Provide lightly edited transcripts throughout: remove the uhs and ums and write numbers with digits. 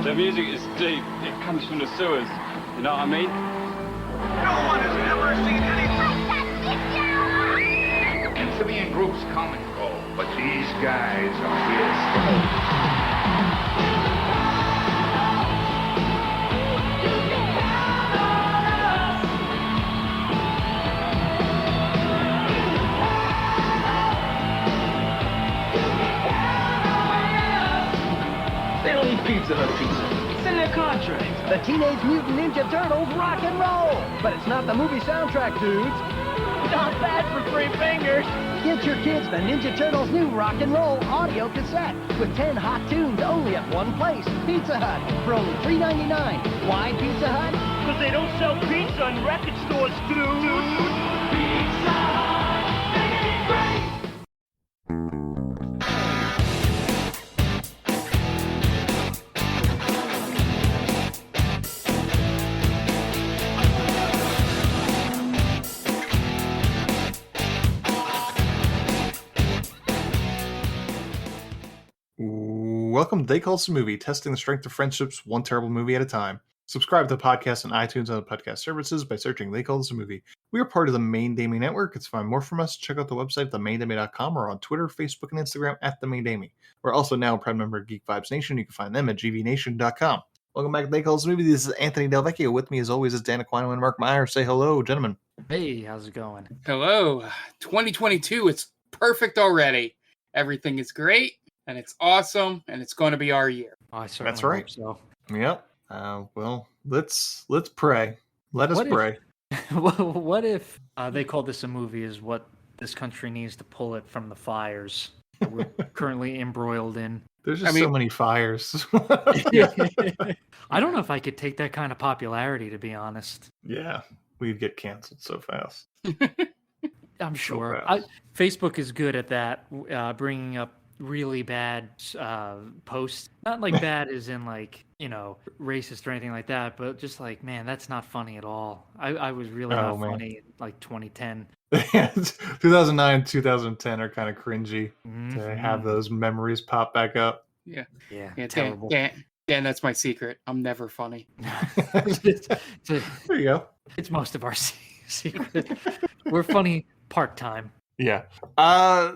The music is deep. It comes from the sewers. You know what I mean? No one has ever seen anything. Amphibian groups come and go, but these guys are here to They don't eat Pizza Hut pizza. It's in their contract. The Teenage Mutant Ninja Turtles rock and roll! But it's not the movie soundtrack, dudes. Not bad for 3 fingers. Get your kids the Ninja Turtles' new rock and roll audio cassette with 10 hot tunes only at one place, Pizza Hut, for only $3.99. Why Pizza Hut? Because they don't sell pizza in record stores, dude. Pizza Hut, making it great. Welcome to They Call Us a Movie, testing the strength of friendships one terrible movie at a time. Subscribe to the podcast on iTunes and other podcast services by searching They Call Us a Movie. We are part of the Main Damie Network. To find more from us, check out the website at themaindamie.com or on Twitter, Facebook, and Instagram at The Main Damie. We're also now a proud member of Geek Vibes Nation. You can find them at gvnation.com. Welcome back to They Call Us a Movie. This is Anthony Del Vecchio. With me, as always, is Dan Aquino and Mark Meyer. Say hello, gentlemen. Hey, how's it going? Hello. 2022. It's perfect already. Everything is great, and it's awesome, and it's going to be our year. I certainly That's right. hope so. Yep. Well, let's pray. Let us pray. What if they call this a movie is what this country needs to pull it from the fires that we're currently embroiled in? There's just so many fires. I don't know if I could take that kind of popularity, to be honest. Yeah, we'd get canceled so fast. I'm sure. fast. Facebook is good at that, bringing up really bad posts. Not like bad as in like, racist or anything like that, but just like, man, that's not funny at all. I was really not funny in like 2010. 2009, 2010 are kind of cringy to have those memories pop back up. Yeah, terrible. Dan, that's my secret. I'm never funny. There you go. It's most of our secret. We're funny part-time. Yeah.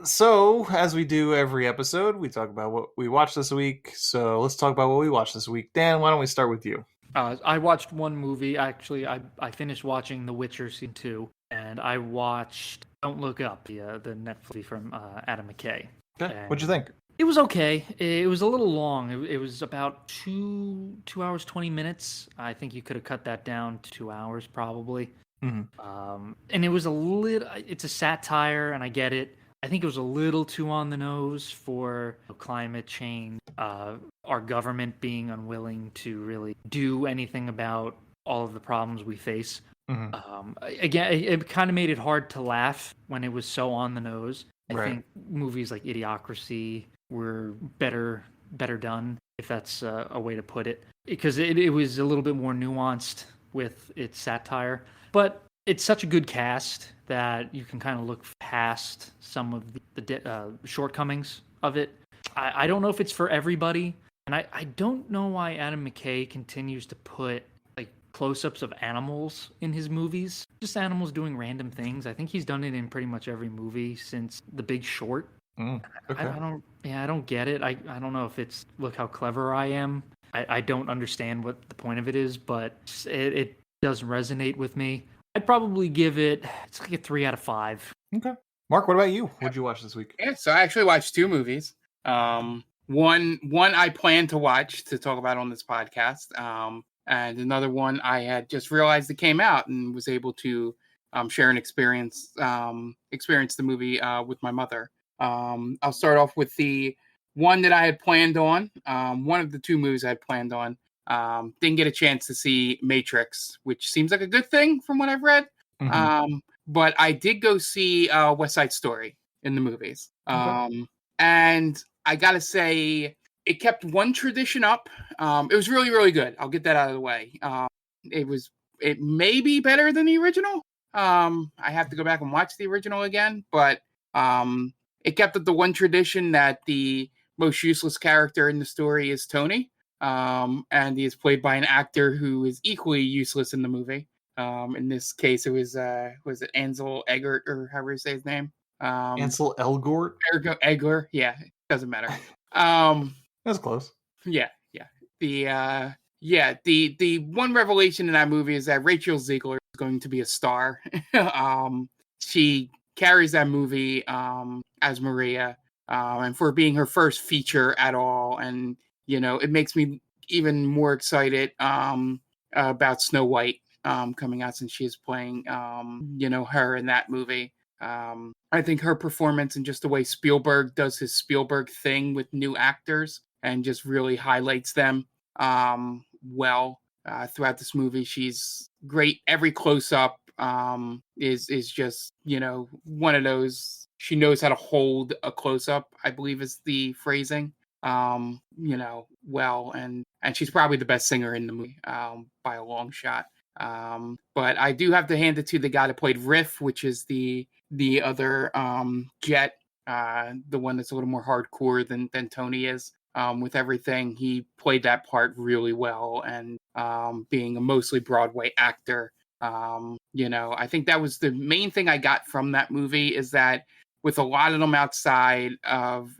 So as we do every episode, we talk about what we watched this week. So let's talk about what we watched this week. Dan, why don't we start with you? I watched one movie. Actually, I finished watching The Witcher Season 2, and I watched Don't Look Up, the Netflix from Adam McKay. Okay. What'd you think? It was okay. It was a little long. It was about 2 hours, 20 minutes. I think you could have cut that down to 2 hours probably. Mm-hmm. And it was it's a satire, and I get it. I think it was a little too on the nose for climate change, our government being unwilling to really do anything about all of the problems we face. Mm-hmm. Again, it kind of made it hard to laugh when it was so on the nose. I Right. think movies like Idiocracy were better done, if that's a way to put it, because it was a little bit more nuanced with its satire. But it's such a good cast that you can kind of look past some of the shortcomings of it. I don't know if it's for everybody, and I don't know why Adam McKay continues to put like close-ups of animals in his movies. Just animals doing random things. I think he's done it in pretty much every movie since The Big Short. Okay. I don't get it. I don't know if it's look how clever I am. I don't understand what the point of it is, but it doesn't resonate with me. I'd probably give it's like a 3 out of 5. Okay. Mark, what about you? What'd you watch this week? Yeah, so I actually watched 2 movies. One I plan to watch to talk about on this podcast, and another one I had just realized it came out and was able to share an experience the movie with my mother. I'll start off with the one that I had planned on. One of the 2 movies I had planned on. Didn't get a chance to see Matrix, which seems like a good thing from what I've read. Mm-hmm. But I did go see West Side Story in the movies. And I gotta say, it kept one tradition up. It was really, really good. I'll get that out of the way. It may be better than the original. I have to go back and watch the original again, but it kept up the one tradition that the most useless character in the story is Tony. And he is played by an actor who is equally useless in the movie. In this case, it was it Ansel Eggert, or however you say his name? Ansel Elgort? Egler. Yeah, it doesn't matter. That's close. Yeah. The one revelation in that movie is that Rachel Ziegler is going to be a star. She carries that movie as Maria, and for being her first feature at all, and it makes me even more excited about Snow White coming out, since she is playing her in that movie. I think her performance and just the way Spielberg does his Spielberg thing with new actors and just really highlights them well throughout this movie. She's great. Every close-up is just one of those. She knows how to hold a close-up, I believe is the phrasing. Well, and she's probably the best singer in the movie by a long shot. But I do have to hand it to the guy that played Riff, which is the other Jet, the one that's a little more hardcore than Tony is. With everything, he played that part really well, and being a mostly Broadway actor, I think that was the main thing I got from that movie, is that with a lot of them outside of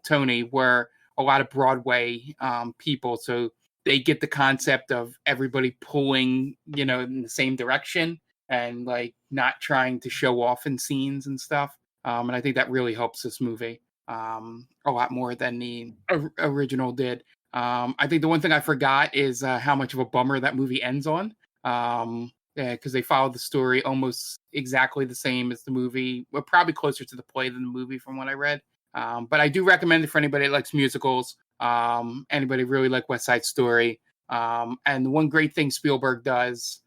Tony were a lot of Broadway people, so they get the concept of everybody pulling, in the same direction and like not trying to show off in scenes and stuff. And I think that really helps this movie a lot more than the original did. I think the one thing I forgot is how much of a bummer that movie ends on. Because they followed the story almost exactly the same as the movie, well, probably closer to the play than the movie from what I read. But I do recommend it for anybody that likes musicals, anybody really like West Side Story. And the one great thing Spielberg does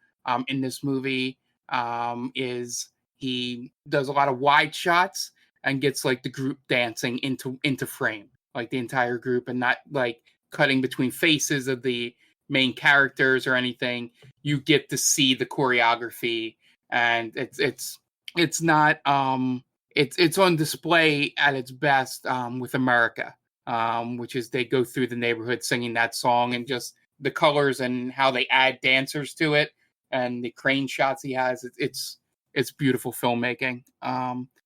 in this movie is he does a lot of wide shots and gets like the group dancing into frame, like the entire group, and not like cutting between faces of the main characters or anything. You get to see the choreography, and it's not it's on display at its best with America, which is they go through the neighborhood singing that song, and just the colors and how they add dancers to it, and the crane shots he has. It's beautiful filmmaking.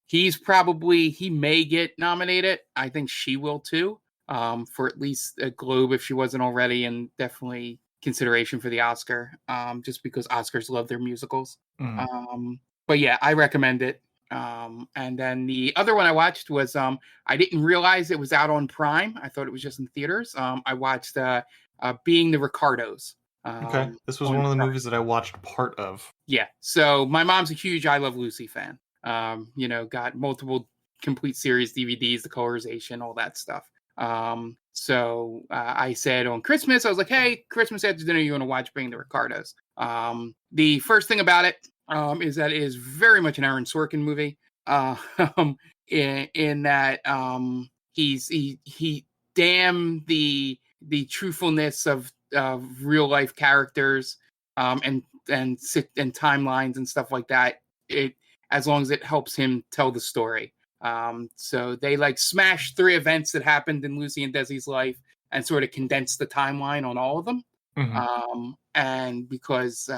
He may get nominated. I think she will too, for at least a Globe if she wasn't already, and definitely consideration for the Oscar, just because Oscars love their musicals. But yeah, I recommend it. And then the other one I watched was I didn't realize it was out on Prime. I thought it was just in theaters. I watched Being the Ricardos. Okay, this was one of the movies that I watched part of. Yeah, so my mom's a huge I Love Lucy fan. Got multiple complete series DVDs, the colorization, all that stuff. So I said on Christmas, I was like, hey, Christmas after dinner, you want to watch Being the Ricardos? The first thing about it is that it is very much an Aaron Sorkin movie. In that he damn the truthfulness of real life characters and timelines and stuff like that. As long as it helps him tell the story. So they like smash 3 events that happened in Lucy and Desi's life and sort of condense the timeline on all of them. Mm-hmm. And because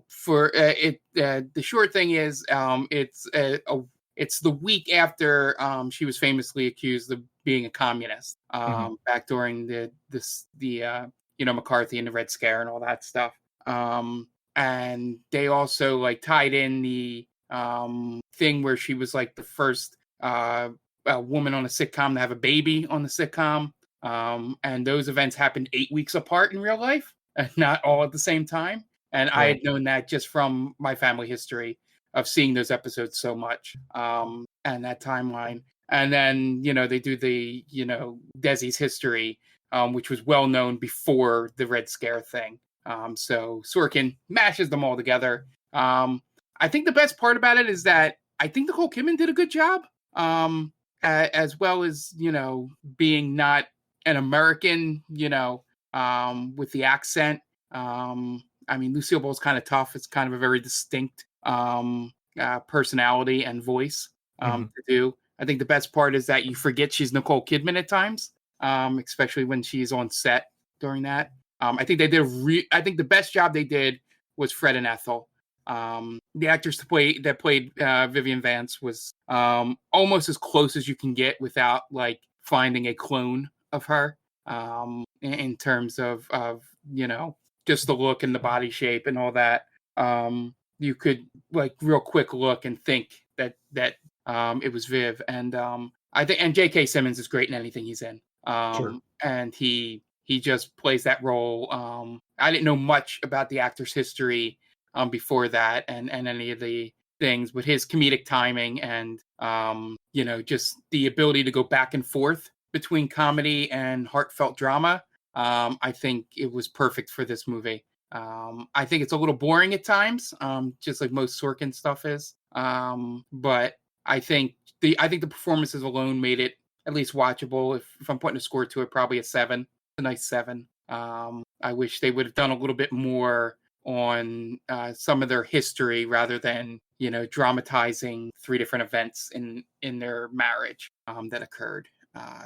for it, the short thing is it's the week after she was famously accused of being a communist back during the McCarthy and the Red Scare and all that stuff. And they also like tied in the thing where she was like the first woman on a sitcom to have a baby on the sitcom. And those events happened 8 weeks apart in real life, and not all at the same time. And right. I had known that just from my family history of seeing those episodes so much, and that timeline. And then, they do the, Desi's history, which was well known before the Red Scare thing. So Sorkin mashes them all together. I think the best part about it is that I think Nicole Kidman did a good job, as well as, being not an American, with the accent. I mean, Lucille Ball's kind of tough. It's kind of a very distinct personality and voice to do. I think the best part is that you forget she's Nicole Kidman at times, especially when she's on set during that. I think they did. I think the best job they did was Fred and Ethel. The actress that played Vivian Vance was almost as close as you can get without like finding a clone of her. In terms of just the look and the body shape and all that. You could like real quick look and think that it was Viv, and I think and J.K. Simmons is great in anything he's in. Sure. And he just plays that role. I didn't know much about the actor's history before that, and any of the things, but his comedic timing and just the ability to go back and forth between comedy and heartfelt drama. I think it was perfect for this movie. I think it's a little boring at times, just like most Sorkin stuff is. But I think the performances alone made it at least watchable. If I'm putting a score to it, probably a 7, a nice 7. I wish they would have done a little bit more on some of their history rather than dramatizing 3 different events in their marriage that occurred.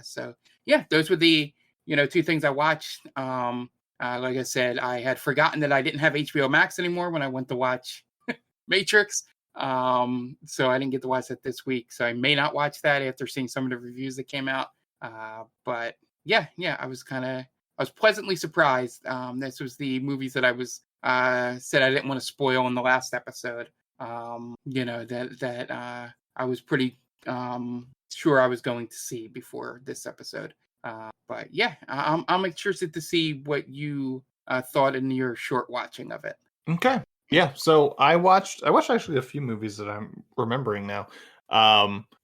So yeah, those were the 2 things I watched. Like I said, I had forgotten that I didn't have HBO Max anymore when I went to watch Matrix. So I didn't get to watch that this week. So I may not watch that after seeing some of the reviews that came out. But yeah, I was pleasantly surprised. This was the movies that I was said I didn't want to spoil in the last episode. That I was pretty sure I was going to see before this episode. But yeah, I'm interested to see what you thought in your short watching of it. Okay. Yeah. So I watched actually a few movies that I'm remembering now.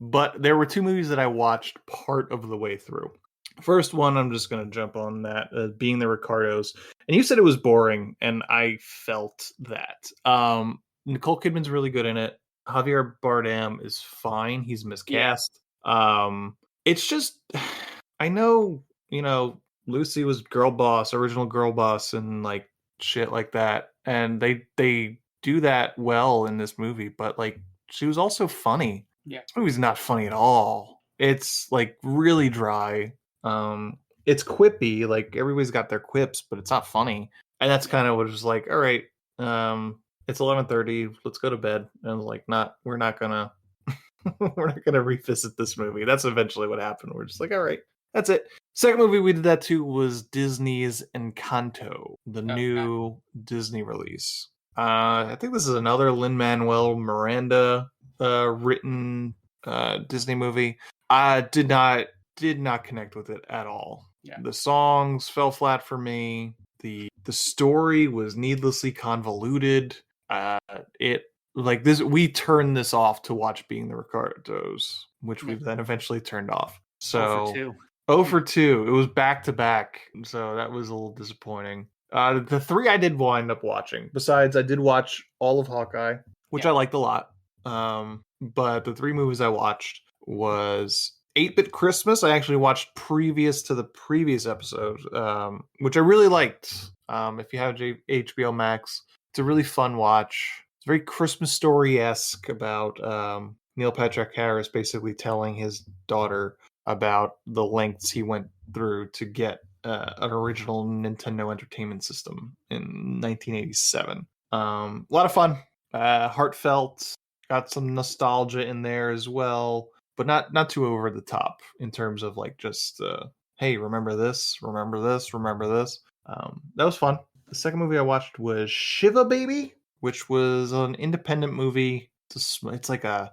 But there were 2 movies that I watched part of the way through. First one, I'm just going to jump on that, Being the Ricardos. And you said it was boring, and I felt that. Nicole Kidman's really good in it. Javier Bardem is fine. He's miscast. Yeah. It's just, I know, Lucy was original girl boss, and like shit like that. And they do that well in this movie, but like she was also funny. Yeah. This movie's not funny at all. It's like really dry. It's quippy, like everybody's got their quips, but it's not funny. And that's kind of what it was like, all right, it's 11:30, let's go to bed. And I was like, we're not gonna revisit this movie. That's eventually what happened. We're just like, all right, that's it. Second movie we did that to was Disney's Encanto, the new Disney release. I think this is another Lin-Manuel Miranda written Disney movie. I did not connect with it at all. Yeah. The songs fell flat for me. The story was needlessly convoluted. We turned this off to watch Being the Ricardos, which we then eventually turned off. So 0 for 2. It was back to back, so that was a little disappointing. The 3 I did wind up watching. Besides, I did watch all of Hawkeye, which I liked a lot. But the 3 movies I watched was 8-Bit Christmas. I actually watched previous to the previous episode, which I really liked. If you have HBO Max, it's a really fun watch. It's very Christmas Story-esque about Neil Patrick Harris basically telling his daughter about the lengths he went through to get an original Nintendo Entertainment System in 1987. A lot of fun, heartfelt, got some nostalgia in there as well, but not too over the top in terms of like just hey, remember this. That was fun. The second movie I watched was Shiva Baby, which was an independent movie. It's like a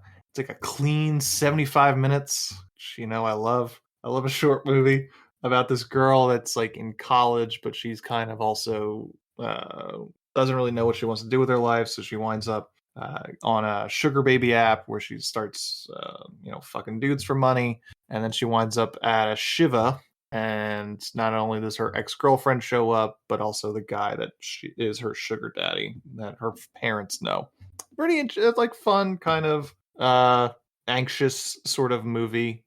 clean 75 minutes. Which, I love a short movie about this girl that's like in college, but she's kind of also doesn't really know what she wants to do with her life, so she winds up on a sugar baby app where she starts fucking dudes for money, and then she winds up at a Shiva, and not only does her ex-girlfriend show up, but also the guy that she is her sugar daddy that her parents know. Pretty like fun, kind of anxious sort of movie,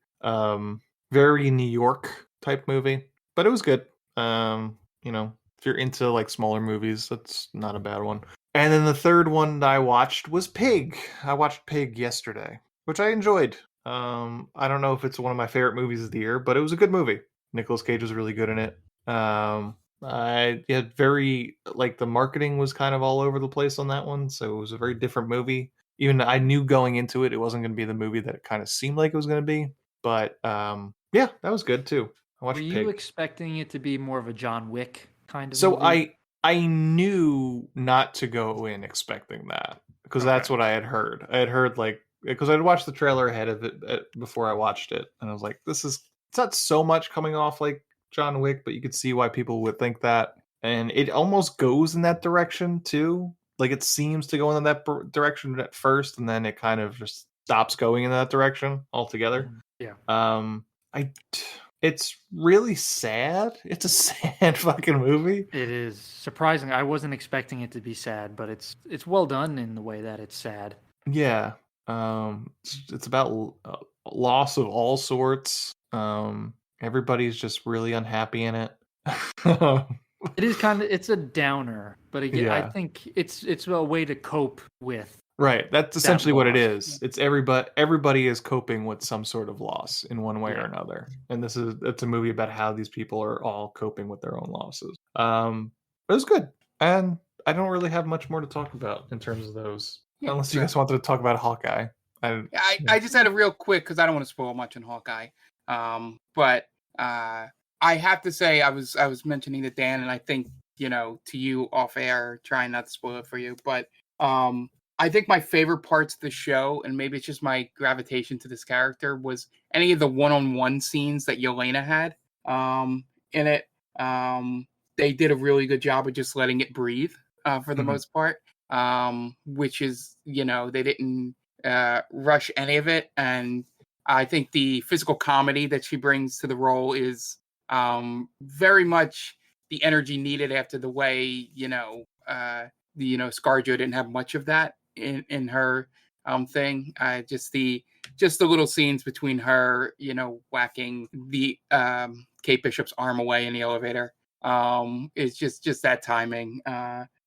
very New York type movie, but it was good. If you're into like smaller movies, that's not a bad one. And then the third one I watched was Pig. I watched Pig yesterday, which I enjoyed. I don't know if it's one of my favorite movies of the year, but it was a good movie. Nicolas Cage was really good in it. I had very like the marketing was kind of all over the place on that one, so it was a very different movie. Even I knew going into it wasn't going to be the movie that it kind of seemed like it was going to be. But yeah, that was good too. I Were watched you Pig. expecting it to be more of a John Wick kind of So movie? I knew not to go in expecting that because that's Okay. what I had heard. I had heard like because I'd watched the trailer ahead of it before I watched it, and I was like, this is it's not so much coming off like John Wick, but you could see why people would think that, and it almost goes in that direction too. Like it seems to go in that direction at first, and then it kind of just stops going in that direction altogether. Yeah. I it's really sad. It's a sad fucking movie. It is surprising. I wasn't expecting it to be sad, but it's well done in the way that it's sad. Yeah. It's about loss of all sorts. Everybody's just really unhappy in it. It is it's a downer, but again, I Yeah. think it's a way to cope with Right. That's that essentially what it loss. is. It's everybody is coping with some sort of loss in one way or Yeah. another. And it's a movie about how these people are all coping with their own losses. It was good. And I don't really have much more to talk about in terms of those. Yeah, Unless you fair. guys wanted to talk about Hawkeye. I just had a real quick because I don't want to spoil much in Hawkeye. But I have to say I was mentioning to Dan, and I think to you off air, trying not to spoil it for you. But I think my favorite parts of the show, and maybe it's just my gravitation to this character, was any of the one-on-one scenes that Yelena had in it. They did a really good job of just letting it breathe for the Mhm. most part. Which is they didn't rush any of it, and I think the physical comedy that she brings to the role is very much the energy needed after the way ScarJo didn't have much of that in her thing. Just the little scenes between her whacking the Kate Bishop's arm away in the elevator is just that timing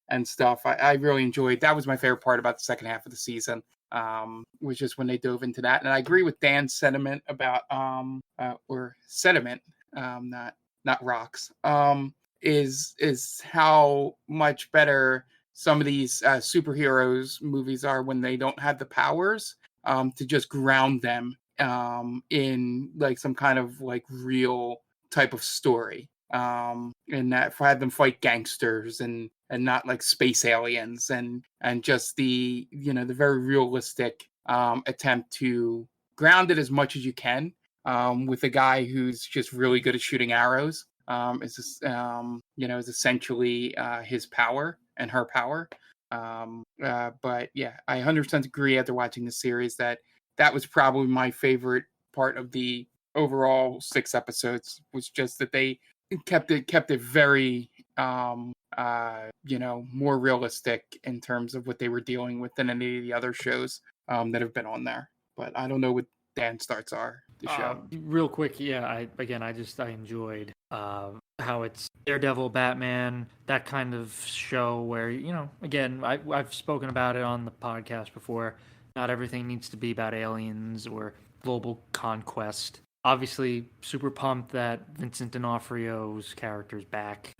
and stuff. I really enjoyed. That was my favorite part about the second half of the season. Was just when they dove into that, and I agree with Dan's sentiment about or sediment, not rocks. Is how much better some of these superheroes movies are when they don't have the powers to just ground them in like some kind of like real type of story. And that if I had them fight gangsters and not like space aliens and just the the very realistic attempt to ground it as much as you can with a guy who's just really good at shooting arrows is is essentially his power and her power. But yeah, I 100% agree after watching the series that was probably my favorite part of the overall 6 episodes was just that they kept it very more realistic in terms of what they were dealing with than any of the other shows that have been on there. But I don't know what Dan's thoughts are the show. Real quick, yeah. I enjoyed how it's Daredevil, Batman, that kind of show where again I've spoken about it on the podcast before. Not everything needs to be about aliens or global conquest. Obviously, super pumped that Vincent D'Onofrio's character's back,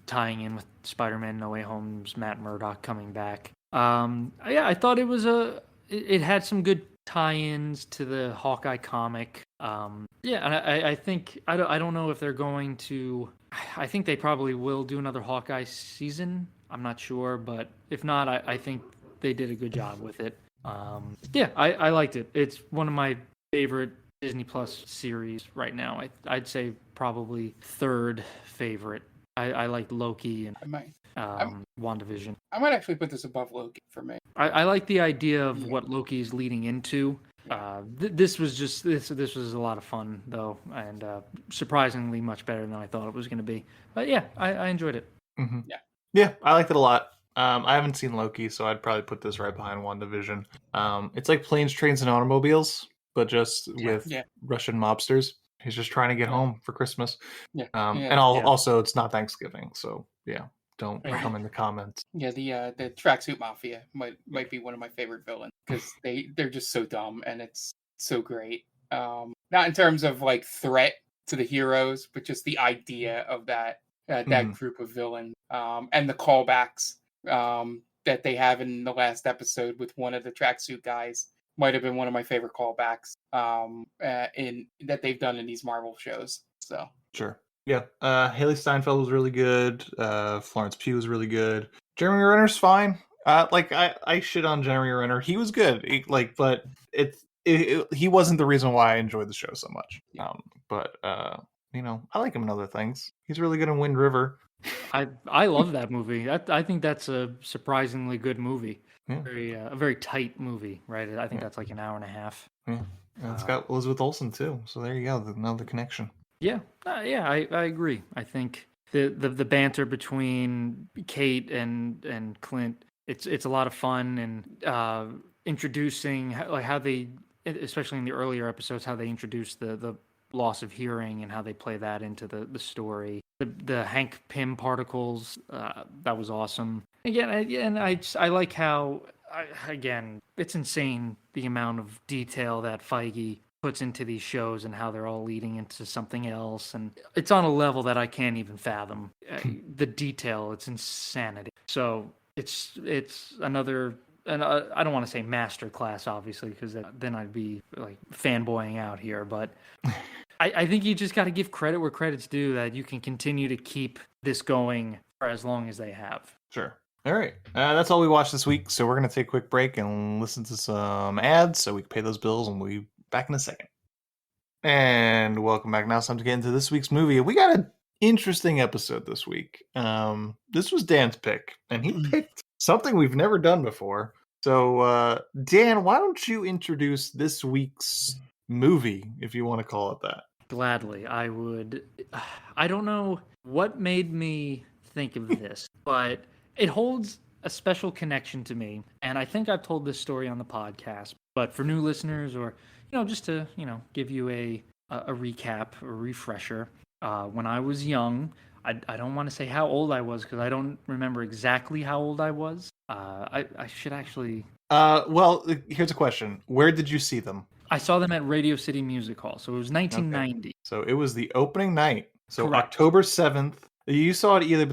tying in with Spider-Man No Way Home's Matt Murdock coming back. Yeah, I thought it had some good tie-ins to the Hawkeye comic. Yeah, and I think I don't know if they're going to. I think they probably will do another Hawkeye season. I'm not sure, but if not, I think they did a good job with it. Yeah, I liked it. It's one of my favorite Disney Plus series right now. I'd say probably third favorite. I like Loki and WandaVision. I might actually put this above Loki for me. I like the idea of what Loki is leading into. This was a lot of fun though, and surprisingly much better than I thought it was going to be. But yeah, I enjoyed it. Mm-hmm. Yeah. Yeah, I liked it a lot. I haven't seen Loki, so I'd probably put this right behind WandaVision. It's like Planes, Trains, and Automobiles, but just with Russian mobsters. He's just trying to get home for Christmas. Yeah. And also, it's not Thanksgiving, so yeah, don't come in the comments. Yeah, the Tracksuit Mafia might be one of my favorite villains because they're just so dumb, and it's so great. Not in terms of like threat to the heroes, but just the idea of that group of villains, and the callbacks that they have in the last episode with one of the tracksuit guys might have been one of my favorite callbacks in that they've done in these Marvel shows. So Sure. Yeah. Haley Steinfeld was really good. Florence Pugh was really good. Jeremy Renner's fine. I shit on Jeremy Renner. He was good. But he wasn't the reason why I enjoyed the show so much. But I like him in other things. He's really good in Wind River. I love that movie. I think that's a surprisingly good movie. Yeah. A very tight movie, right? I think that's like an hour and a half. Yeah. And it's got Elizabeth Olsen too. So there you go. Another connection. Yeah. I agree. I think the banter between Kate and Clint, it's a lot of fun, and introducing how they, especially in the earlier episodes, how they introduce the loss of hearing and how they play that into the story. The Hank Pym particles, that was awesome. Again, I like how, again, it's insane the amount of detail that Feige puts into these shows and how they're all leading into something else. And it's on a level that I can't even fathom. The detail, it's insanity. So it's another, and I don't want to say master class, obviously, because then I'd be like fanboying out here, but I think you just got to give credit where credit's due, that you can continue to keep this going for as long as they have. Sure. All right. That's all we watched this week. So we're going to take a quick break and listen to some ads so we can pay those bills, and we'll be back in a second. And welcome back. Now it's time to get into this week's movie. We got an interesting episode this week. This was Dan's pick, and he picked something we've never done before. So, Dan, why don't you introduce this week's movie, if you want to call it that? Gladly, I would. I don't know what made me think of this, but it holds a special connection to me. And I think I've told this story on the podcast, but for new listeners, or just to give you a recap, a refresher. When I was young, I don't want to say how old I was because I don't remember exactly how old I was. I should actually. Well, here's a question: where did you see them? I saw them at Radio City Music Hall, so it was 1990. Okay. So it was the opening night. So Correct. October 7th. You saw it either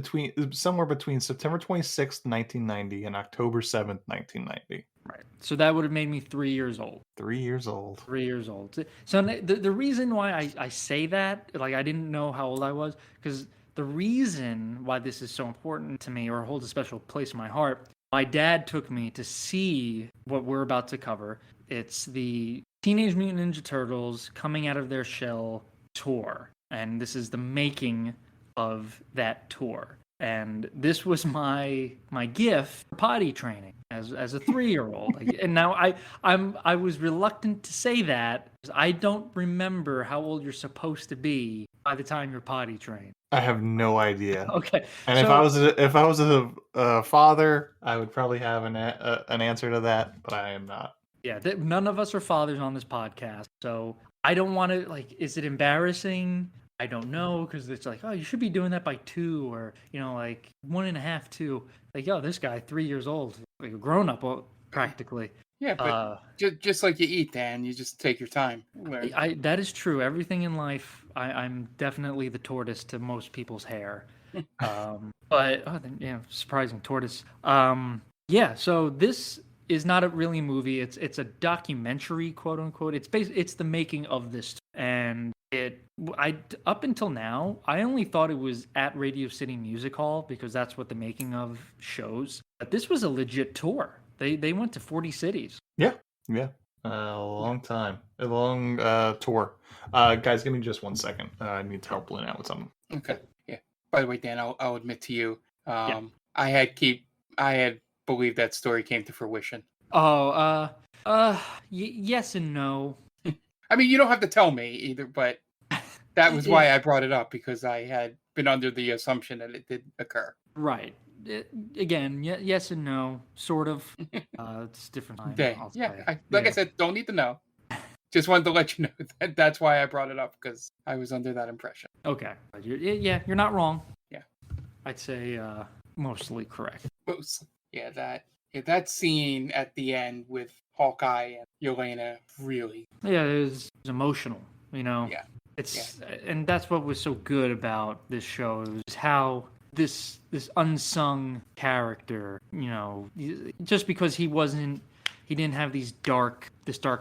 somewhere between September 26th, 1990, and October 7th, 1990. Right. So that would have made me 3 years old. 3 years old. 3 years old. So the reason why I say that, like I didn't know how old I was, because the reason why this is so important to me, or holds a special place in my heart, my dad took me to see what we're about to cover. It's the Teenage Mutant Ninja Turtles Coming Out of Their Shell tour. And this is the making of that tour. And this was my gift for potty training as a 3-year-old. And now I was reluctant to say that because I don't remember how old you're supposed to be by the time you're potty trained. I have no idea. Okay. And so, if I was a father, I would probably have an answer to that, but I am not. Yeah, none of us are fathers on this podcast, so I don't want to, is it embarrassing? I don't know, because it's like, oh, you should be doing that by 2, or, 1.5, 2. Like, yo, this guy, 3 years old, like a grown-up, practically. Yeah, but just like you eat, Dan, you just take your time. That is true. Everything in life, I'm definitely the tortoise to most people's hair. But, surprising tortoise. So this is not really a movie. It's a documentary, quote unquote. It's the making of this, and up until now, I only thought it was at Radio City Music Hall because that's what the making of shows. But this was a legit tour. They went to 40 cities. Yeah. A long time. A long tour. Guys, give me just 1 second. I need to help Lynn out with something. Okay. Yeah. By the way, Dan, I'll admit to you, I had believed that story came to fruition. Oh, yes and no. I mean, you don't have to tell me either, but that was why I brought it up, because I had been under the assumption that it did occur. Right. Again, yes and no, sort of. It's different. I said, don't need to know. Just wanted to let you know that's why I brought it up, because I was under that impression. Okay. You're not wrong. Yeah. I'd say mostly correct. Yeah, that scene at the end with Hawkeye Yelena really. Yeah, it was emotional, you know. Yeah. And that's what was so good about this show. It was how this unsung character, you know, just because he didn't have this dark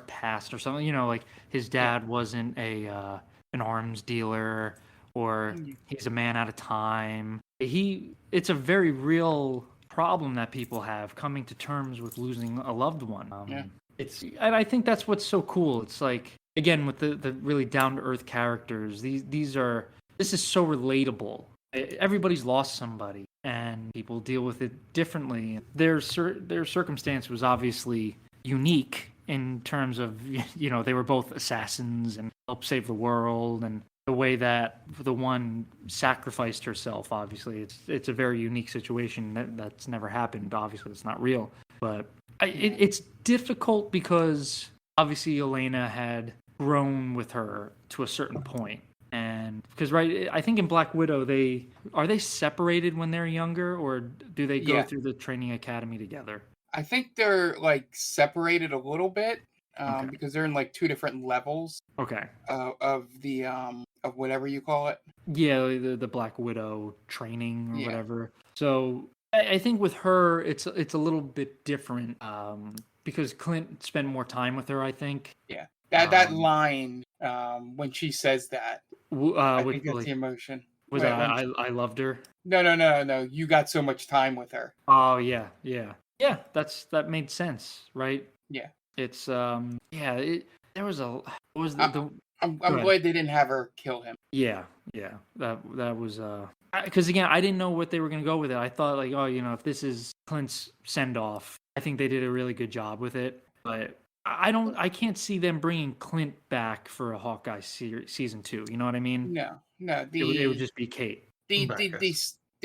past or something, you know, like his dad wasn't an arms dealer, or he's a man out of time. It's a very real problem that people have, coming to terms with losing a loved one. And I think that's what's so cool. It's like, again, with the really down to earth characters, this is so relatable. Everybody's lost somebody, and people deal with it differently. Their circumstance was obviously unique in terms of, you know, they were both assassins and helped save the world, and the way that the one sacrificed herself. Obviously, it's a very unique situation that's never happened. Obviously, it's not real, but it's difficult because obviously Elena had grown with her to a certain point. And because, right, I think in Black Widow, are they separated when they're younger, or do they go through the training academy together? I think they're like separated a little bit, Okay. because they're in like two different levels. Okay. Of the of whatever you call it. Yeah, the Black Widow training or whatever. So I think with her, it's a little bit different, because Clint spent more time with her, I think. Yeah. That line, when she says that, I think that's the emotion. Was that I loved her? No. You got so much time with her. Oh yeah. That made sense, right? Yeah. It's I'm glad they didn't have her kill him. Yeah. That was because again, I didn't know what they were gonna go with it. I thought like, oh, you know, if this is Clint's send off, I think they did a really good job with it, but I can't see them bringing Clint back for a Hawkeye season 2. You know what I mean? No. It would just be Kate. The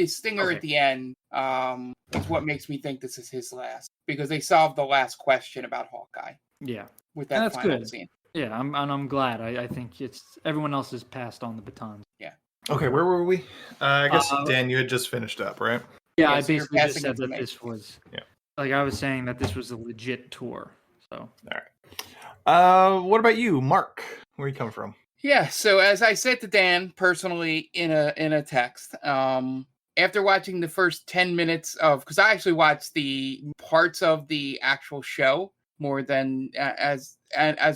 stinger at the end is what makes me think this is his last, because they solved the last question about Hawkeye. Yeah, with that final good. scene. Yeah, I'm glad. I think it's everyone else has passed on the baton. Yeah. Okay, where were we? I guess Dan, you had just finished up, right? Yeah, Yeah, I so you're basically just passing said that information. this was. Yeah. Like I was saying that this was a legit tour. So. All right. What about you, Mark? Where are you coming from? Yeah, so as I said to Dan personally in a text, after watching the first 10 minutes because I actually watched the parts of the actual show more than as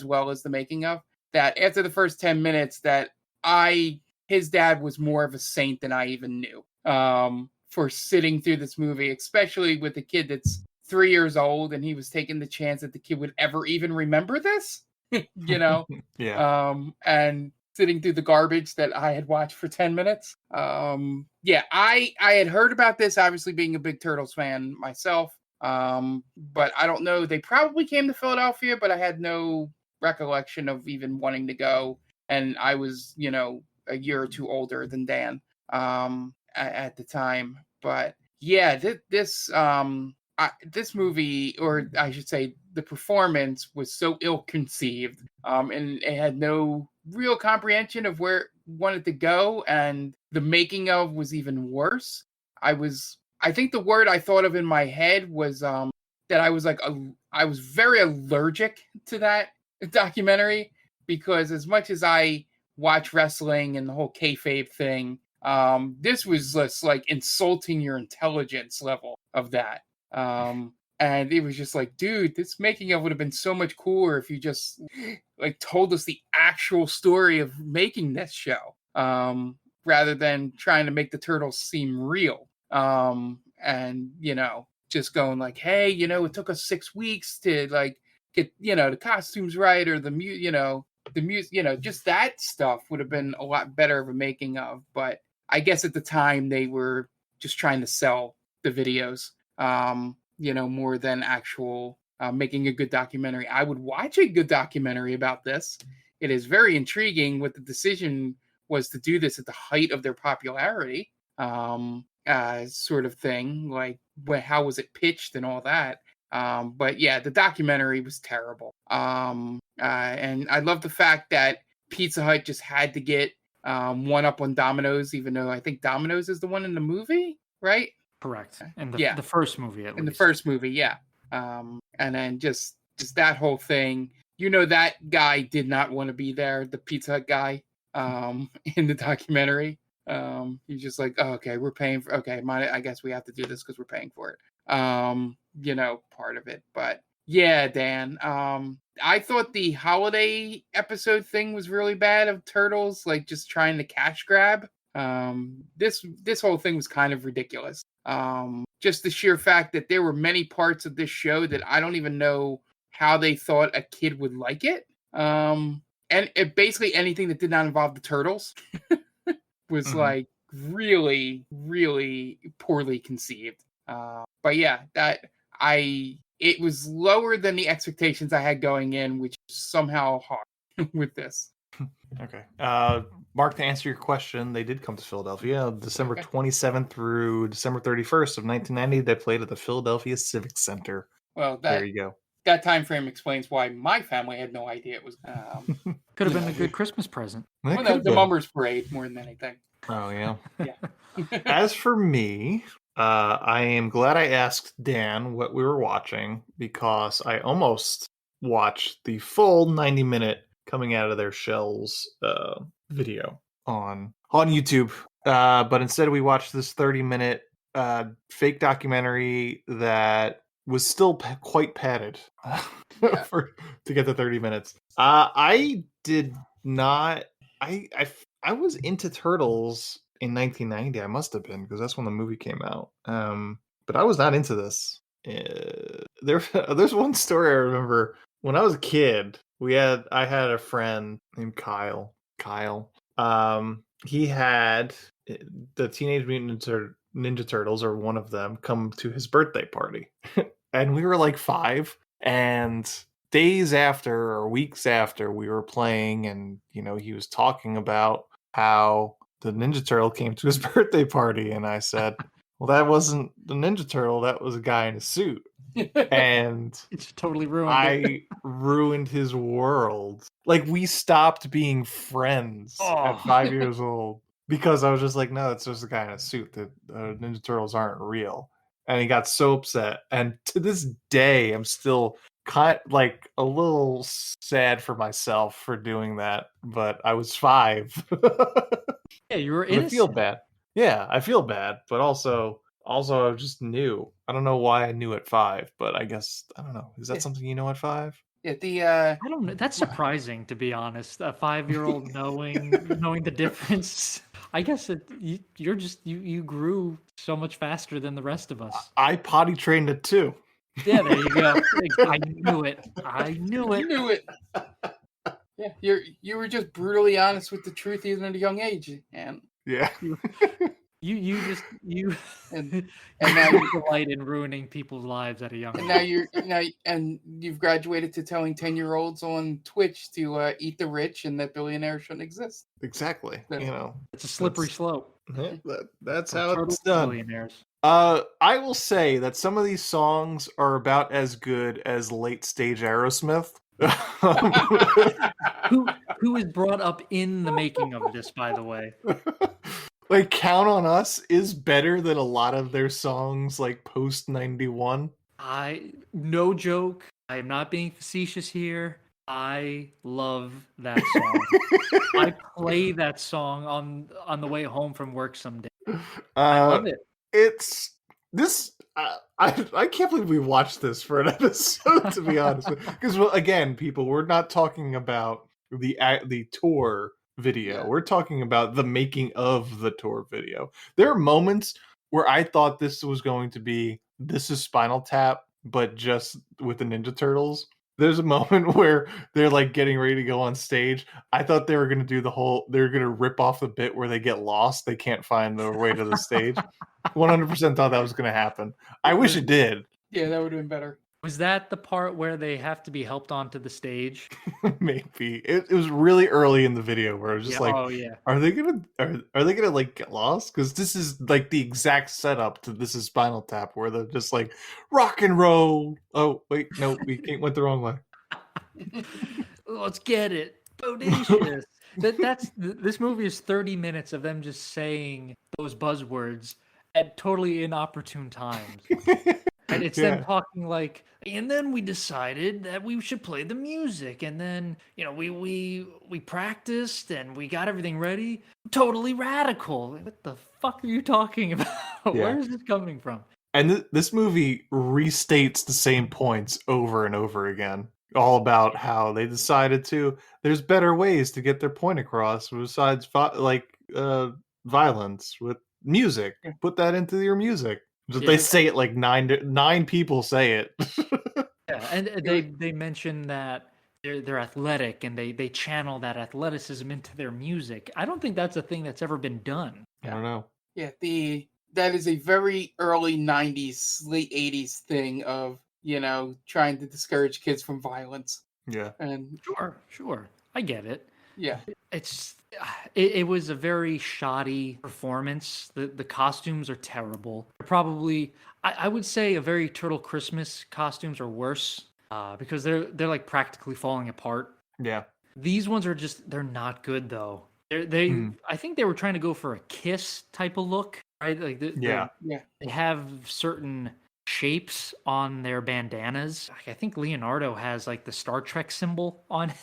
well as the making of, that after the first 10 minutes that his dad was more of a saint than I even knew, for sitting through this movie, especially with a kid that's 3 years old, and he was taking the chance that the kid would ever even remember this, Yeah. And sitting through the garbage that I had watched for 10 minutes. I had heard about this, obviously being a big Turtles fan myself. But I don't know, they probably came to Philadelphia, but I had no recollection of even wanting to go. And I was, a year or two older than Dan, at the time. But yeah, this movie, or I should say, the performance was so ill-conceived, and it had no real comprehension of where it wanted to go, and the making of was even worse. I think the word I thought of in my head was that I was very allergic to that documentary, because as much as I watch wrestling and the whole kayfabe thing, this was just like insulting your intelligence level of that. And it was just like, dude, this making of would have been so much cooler if you just like told us the actual story of making this show, rather than trying to make the Turtles seem real. And just going like, hey, it took us 6 weeks to like get the costumes right, or the music, just that stuff would have been a lot better of a making of. But I guess at the time they were just trying to sell the videos, more than actual making a good documentary. I would watch a good documentary about this. It is very intriguing what the decision was to do this at the height of their popularity, sort of thing. Like, how was it pitched and all that? But yeah, the documentary was terrible. And I love the fact that Pizza Hut just had to get one up on Domino's, even though I think Domino's is the one in the movie, right? Correct. In the first movie, at least. In the first movie, yeah. And then just just that whole thing. That guy did not want to be there, the Pizza Hut guy, in the documentary. He's just like, oh, okay, we're paying for, okay, I guess we have to do this because we're paying for it. Part of it. But yeah, Dan, I thought the holiday episode thing was really bad of Turtles, like just trying to cash grab. This whole thing was kind of ridiculous. Just the sheer fact that there were many parts of this show that I don't even know how they thought a kid would like it. And basically anything that did not involve the Turtles was like really, really poorly conceived. But yeah, it was lower than the expectations I had going in, which is somehow hard with this. Okay. Mark, to answer your question, they did come to Philadelphia December 27th through December 31st of 1990. They played at the Philadelphia Civic Center. Well, there you go. That time frame explains why my family had no idea it was. Could have been a good Christmas present. The Mummers Parade more than anything. Oh, yeah. Yeah. As for me, I am glad I asked Dan what we were watching, because I almost watched the full 90-minute coming out of their shells video on YouTube. But instead we watched this 30-minute fake documentary that was still quite padded to get to 30 minutes. I did not. I was into Turtles in 1990. I must have been, because that's when the movie came out. But I was not into this. There's one story I remember when I was a kid. I had a friend named Kyle. He had the Teenage Mutant Ninja Turtles, or one of them, come to his birthday party. And we were like 5, and days after or weeks after we were playing, and he was talking about how the Ninja Turtle came to his birthday party, and I said, well, that wasn't the Ninja Turtle, that was a guy in a suit. And it's totally ruined it. Ruined his world. Like, we stopped being friends at 5 years old, because I was just like, no, it's just a guy in a suit. The Ninja Turtles aren't real. And he got so upset. And to this day, I'm still kind of like a little sad for myself for doing that. But I was 5. Yeah, you were innocent. I feel bad. Yeah, I feel bad. But also I just knew. I don't know why I knew at 5, but I guess, I don't know. Is that something you know at 5? Yeah, I don't know. That's surprising, to be honest. A 5-year-old knowing the difference. I guess you grew so much faster than the rest of us. I potty trained it too. Yeah, there you go. I knew it. You knew it. Yeah, you were just brutally honest with the truth even at a young age, and yeah. and now you delight in ruining people's lives at a young age. And you've graduated to telling 10-year-olds on Twitch to eat the rich and that billionaires shouldn't exist. Exactly. It's a slippery slope. That's how it's done. Billionaires. I will say that some of these songs are about as good as late stage Aerosmith. who is brought up in the making of this, by the way. Like, Count on Us is better than a lot of their songs, like post 91. No joke. I am not being facetious here. I love that song. I play that song on the way home from work someday. I love it. It's this. I can't believe we watched this for an episode, to be honest. Because, well, again, people, we're not talking about the tour video. Yeah. We're talking about the making of the tour video. There are moments where I thought this was going to be, this is Spinal Tap, but just with the Ninja Turtles. There's a moment where they're like getting ready to go on stage. I thought they were going to do they were going to rip off the bit where they get lost. They can't find their way to the stage. 100% thought that was going to happen. I wish it did. Yeah, that would have been better. Was that the part where they have to be helped onto the stage? Maybe it was really early in the video where I was just are they gonna like get lost? Because this is like the exact setup to This Is Spinal Tap, where they're just like rock and roll. Oh wait, no, we went the wrong way. Let's get it, bodacious. This movie is 30 minutes of them just saying those buzzwords at totally inopportune times. And it's them talking like, and then we decided that we should play the music, and then we practiced and we got everything ready. Totally radical. What the fuck are you talking about? Where is this coming from? And this movie restates the same points over and over again, all about how they decided there's better ways to get their point across besides violence with music. Put that into your music. They say it like nine people say it. Yeah, and they mention that they're athletic, and they channel that athleticism into their music. I don't think that's a thing that's ever been done. I don't know. Yeah, that is a very early 90s, late 80s thing of, trying to discourage kids from violence. Yeah. And Sure. I get it. Yeah. It was a very shoddy performance. The costumes are terrible. Probably, I would say a very Turtle Christmas costumes are worse because they're like practically falling apart. Yeah. These ones they're not good though. I think they were trying to go for a Kiss type of look, right? Like they have certain shapes on their bandanas. I think Leonardo has like the Star Trek symbol on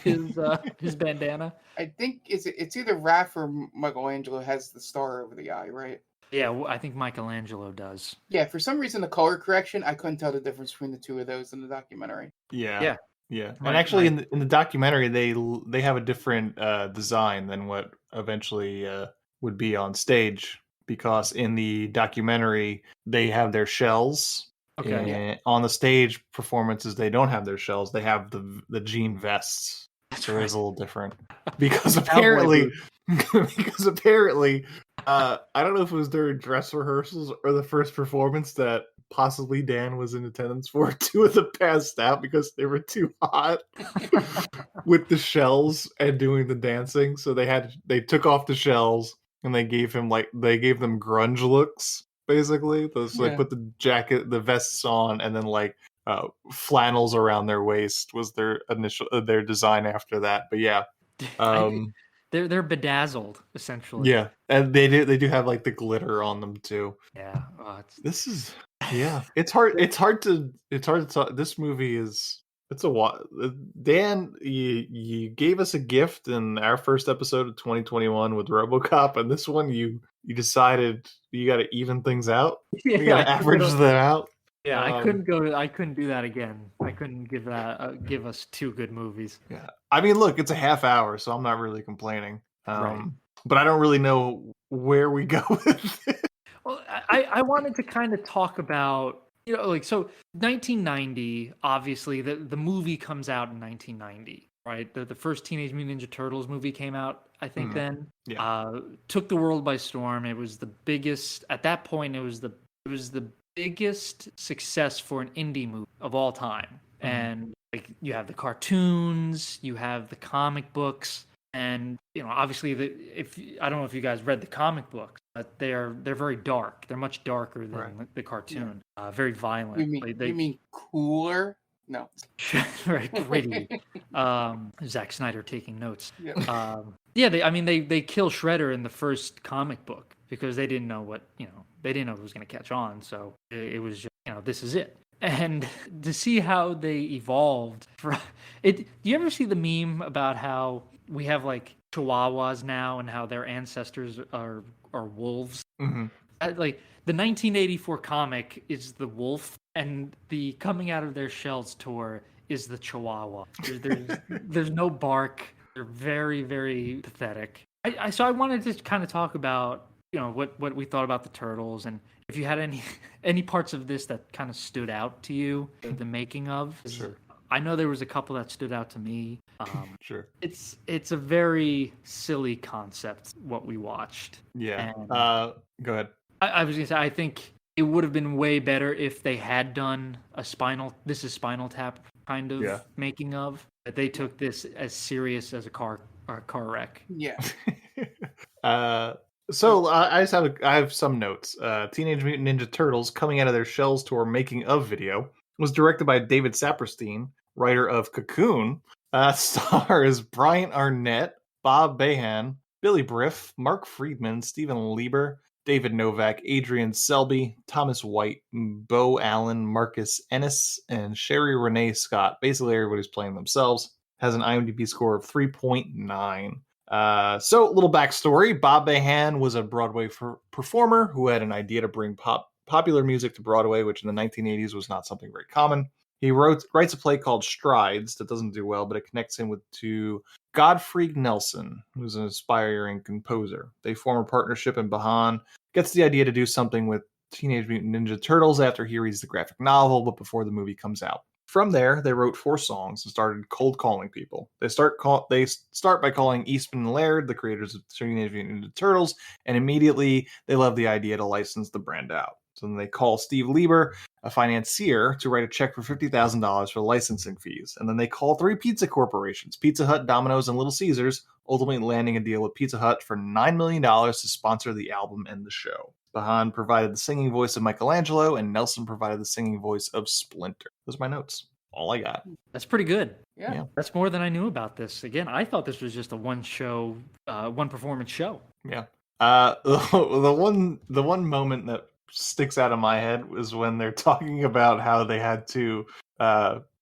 his bandana. I think it's either Raph or Michelangelo has the star over the eye, right? Yeah, I think Michelangelo does. Yeah, for some reason the color correction, I couldn't tell the difference between the two of those in the documentary. Yeah. And actually, in the documentary, they have a different design than what eventually would be on stage, because in the documentary they have their shells. Okay. And on the stage performances, they don't have their shells. They have the jean vests. So it's a little different because apparently, I don't know if it was during dress rehearsals or the first performance that possibly Dan was in attendance for. Two of them passed out because they were too hot with the shells and doing the dancing. So they took off the shells and they gave them grunge looks. Basically, they put the vests on, and then flannels around their waist was their design after that. But yeah, they're bedazzled essentially. Yeah, and they do have like the glitter on them too. Yeah, it's hard to talk. This movie it's a lot. Dan, you gave us a gift in our first episode of 2021 with RoboCop, and this one you decided you got to even things out. You got to average that out. Yeah, I couldn't do that again. I couldn't give us two good movies. Yeah, I mean, look, it's a half hour, so I'm not really complaining. Right. But I don't really know where we go with it. Well, I wanted to kind of talk about, so 1990, obviously, the movie comes out in 1990, right? The first Teenage Mutant Ninja Turtles movie came out, I think, then. Yeah. Took the world by storm. It was the biggest, at that point, it was the biggest success for an indie movie of all time. Mm-hmm. And you have the cartoons, you have the comic books, and obviously I don't know if you guys read the comic books, but they're very dark. They're much darker than the cartoon. Yeah. Very violent. You mean cooler? No. Very gritty. Zack Snyder taking notes. Yeah. They kill Shredder in the first comic book because they didn't know they didn't know it was going to catch on. So it was just, this is it. And to see how they evolved from it. Do you ever see the meme about how we have like Chihuahuas now and how their ancestors are wolves? Mm-hmm. Like the 1984 comic is the wolf, and the coming out of their shells tour is the Chihuahua. There's no bark. They're very, very pathetic. So I wanted to kind of talk about what we thought about the Turtles, and if you had any parts of this that kind of stood out to you, the making of. Sure. I know there was a couple that stood out to me. Sure. It's a very silly concept what we watched. Yeah. Go ahead. I was gonna say I think it would have been way better if they had done a Spinal Tap kind of making of. But they took this as serious as a car wreck. Yeah. So I have some notes. Teenage Mutant Ninja Turtles Coming Out of Their Shells Tour making of video was directed by David Saperstein, writer of Cocoon. Stars Bryant Arnett, Bob Behan, Billy Briff, Mark Friedman, Stephen Lieber, David Novak, Adrian Selby, Thomas White, Bo Allen, Marcus Ennis, and Sherry Renee Scott. Basically, everybody's playing themselves. Has an IMDb score of 3.9. So, little backstory. Bob Behan was a Broadway performer who had an idea to bring popular music to Broadway, which in the 1980s was not something very common. He writes a play called Strides that doesn't do well, but it connects him to Godfrey Nelson, who's an aspiring composer. They form a partnership, and Behan gets the idea to do something with Teenage Mutant Ninja Turtles after he reads the graphic novel, but before the movie comes out. From there, they wrote 4 songs and started cold calling people. They start by calling Eastman and Laird, the creators of Teenage Mutant Ninja Turtles, and immediately they love the idea to license the brand out. So then they call Steve Lieber, a financier, to write a check for $50,000 for licensing fees. And then they call 3 pizza corporations, Pizza Hut, Domino's, and Little Caesars, ultimately landing a deal with Pizza Hut for $9 million to sponsor the album and the show. Behan provided the singing voice of Michelangelo, and Nelson provided the singing voice of Splinter. Those are my notes. All I got. That's pretty good. Yeah. That's more than I knew about this. Again, I thought this was just a one performance show. Yeah. The one moment that sticks out of my head was when they're talking about how they had to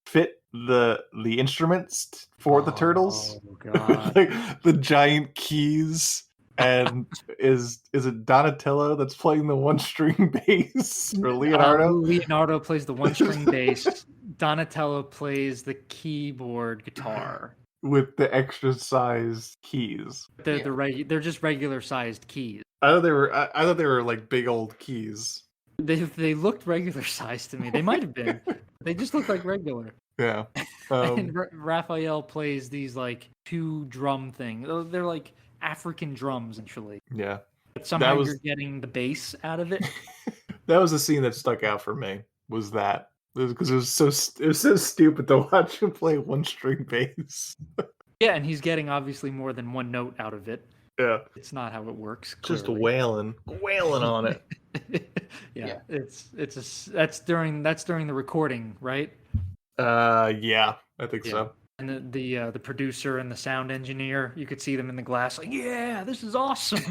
fit the instruments for the turtles. Oh god. Like the giant keys, and is it Donatello that's playing the 1-string bass, or Leonardo? Leonardo plays the 1-string bass. Donatello plays the keyboard guitar with the extra sized keys. They're just regular sized keys. I thought they were like big old keys. They looked regular sized to me. They might have been. They just look like regular. Yeah. And Raphael plays these like 2 drum things. They're like African drums, actually. Yeah. But somehow you're getting the bass out of it. That was the scene that stuck out for me. Was that because it was so stupid to watch him play 1-string bass. Yeah, and he's getting obviously more than 1 note out of it. Yeah, it's not how it works. Just wailing on it. Yeah, that's during the recording, right? Yeah, I think so. And the producer and the sound engineer, you could see them in the glass, like, yeah, this is awesome.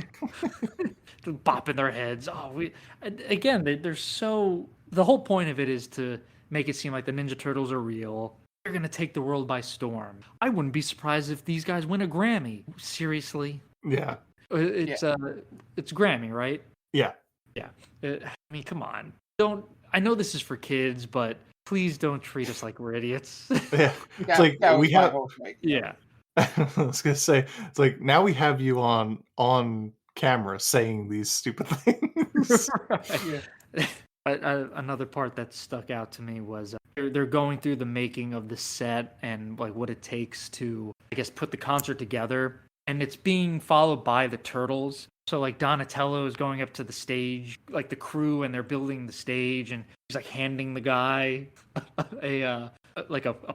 Bopping their heads. They're so. The whole point of it is to make it seem like the Ninja Turtles are real. They're gonna take the world by storm. I wouldn't be surprised if these guys win a Grammy. Seriously. Yeah. It's Grammy, right? Yeah. Yeah. I mean, come on. I know this is for kids, but please don't treat us like we're idiots. Yeah. It's like we have. Yeah. I was gonna say, it's like now we have you on camera saying these stupid things. Right. Yeah. Another part that stuck out to me was they're going through the making of the set and like what it takes to, I guess, put the concert together, and it's being followed by the Turtles. So like Donatello is going up to the stage, like the crew, and they're building the stage, and he's like handing the guy a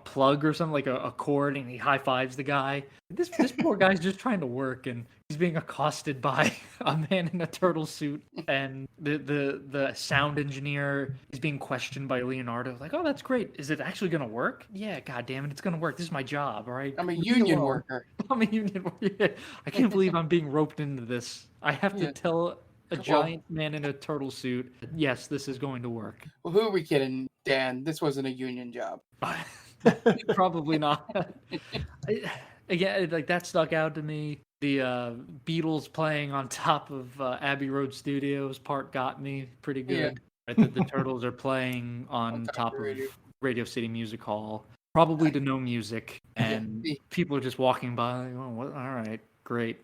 plug or something, like a cord, and he high fives the guy. This poor guy's just trying to work, and he's being accosted by a man in a turtle suit, and the sound engineer is being questioned by Leonardo. Like, oh, that's great. Is it actually gonna work? Yeah, god damn it, it's gonna work. This is my job, all right? I'm a union worker. I'm a union worker. I can't believe I'm being roped into this. I have to tell a giant man in a turtle suit, yes, this is going to work. Well, who are we kidding, Dan? This wasn't a union job. Probably not. Again, like that stuck out to me. The Beatles playing on top of Abbey Road Studios part got me pretty good. Yeah. The Turtles are playing on top of Radio City Music Hall, probably to no music, and people are just walking by. Like, oh, what? All right, great.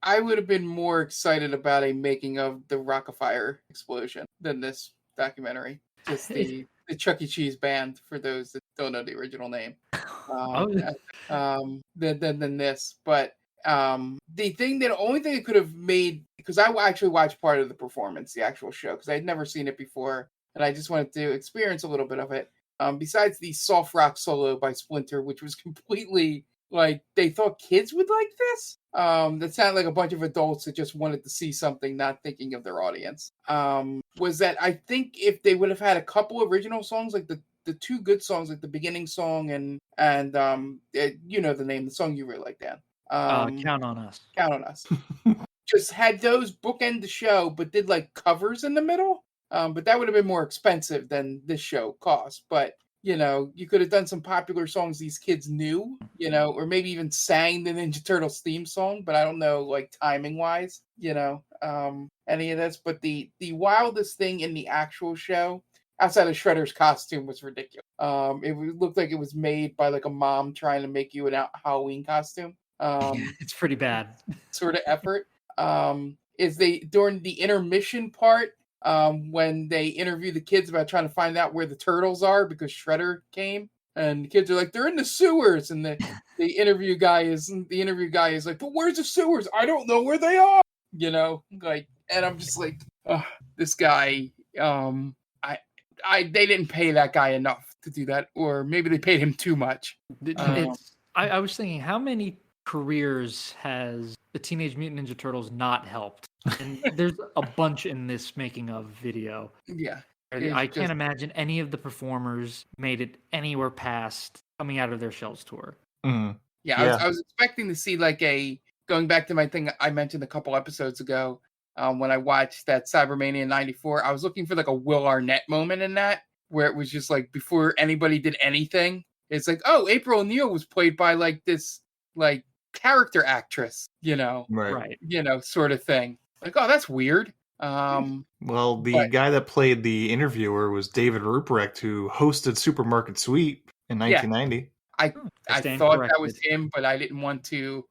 I would have been more excited about a making of the Rock-afire explosion than this documentary. Just the Chuck E. Cheese band, for those that don't know the original name. Than this. But the only thing it could have made, because I actually watched part of the performance, the actual show, because I had never seen it before, and I just wanted to experience a little bit of it. Besides the soft rock solo by Splinter, which was completely like they thought kids would like this. That sounded like a bunch of adults that just wanted to see something, not thinking of their audience. Was that I think if they would have had a couple original songs, like the 2 good songs, like the beginning song and you know the name, the song you really like, Dan. Count on Us. Count on Us. just had those bookend the show, but did like covers in the middle. But that would have been more expensive than this show cost. But you could have done some popular songs these kids knew, or maybe even sang the Ninja Turtles theme song. But I don't know, like timing wise, any of this. But the wildest thing in the actual show, outside of Shredder's costume, was ridiculous. It looked like it was made by like a mom trying to make you an Halloween costume. It's pretty bad. Sort of effort. Is they during the intermission part, when they interview the kids about trying to find out where the turtles are because Shredder came, and the kids are like, they're in the sewers, and the interview guy is like, but where's the sewers? I don't know where they are. And I'm just like, this guy. They didn't pay that guy enough to do that, or maybe they paid him too much. I was thinking, how many careers has the Teenage Mutant Ninja Turtles not helped? And there's a bunch in this making of video. Yeah. I can't imagine any of the performers made it anywhere past coming out of their shells tour. Mm-hmm. Yeah, I was expecting to see like going back to my thing I mentioned a couple episodes ago, when I watched that Cybermania 94, I was looking for like a Will Arnett moment in that, where it was just like before anybody did anything, it's like, oh, April O'Neil was played by like this like character actress, right. Sort of thing. Like, oh, that's weird. Well, the guy that played the interviewer was David Ruprecht, who hosted Supermarket Sweep in 1990. I thought that was him, but I didn't want to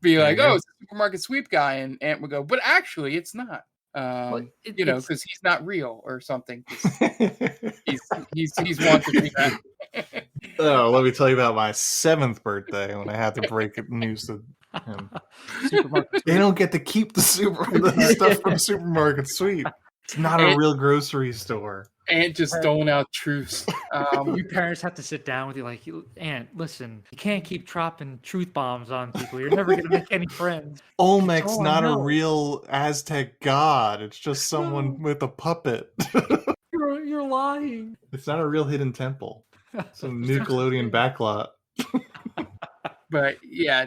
be like, oh, it's a Supermarket Sweep guy, and Ant would go, but actually, it's not. Because he's not real or something. He's wanted to be that. Oh, let me tell you about my 7th birthday when I had to break news to him. They don't get to keep the stuff from Supermarket Sweep. It's not a real grocery store. And just doling out truths. Your parents have to sit down with you like, Aunt, listen, you can't keep dropping truth bombs on people. You're never going to make any friends. Olmec's not a real Aztec god. It's just someone with a puppet. You're lying. It's not a real hidden temple. Some Nickelodeon backlot. But yeah,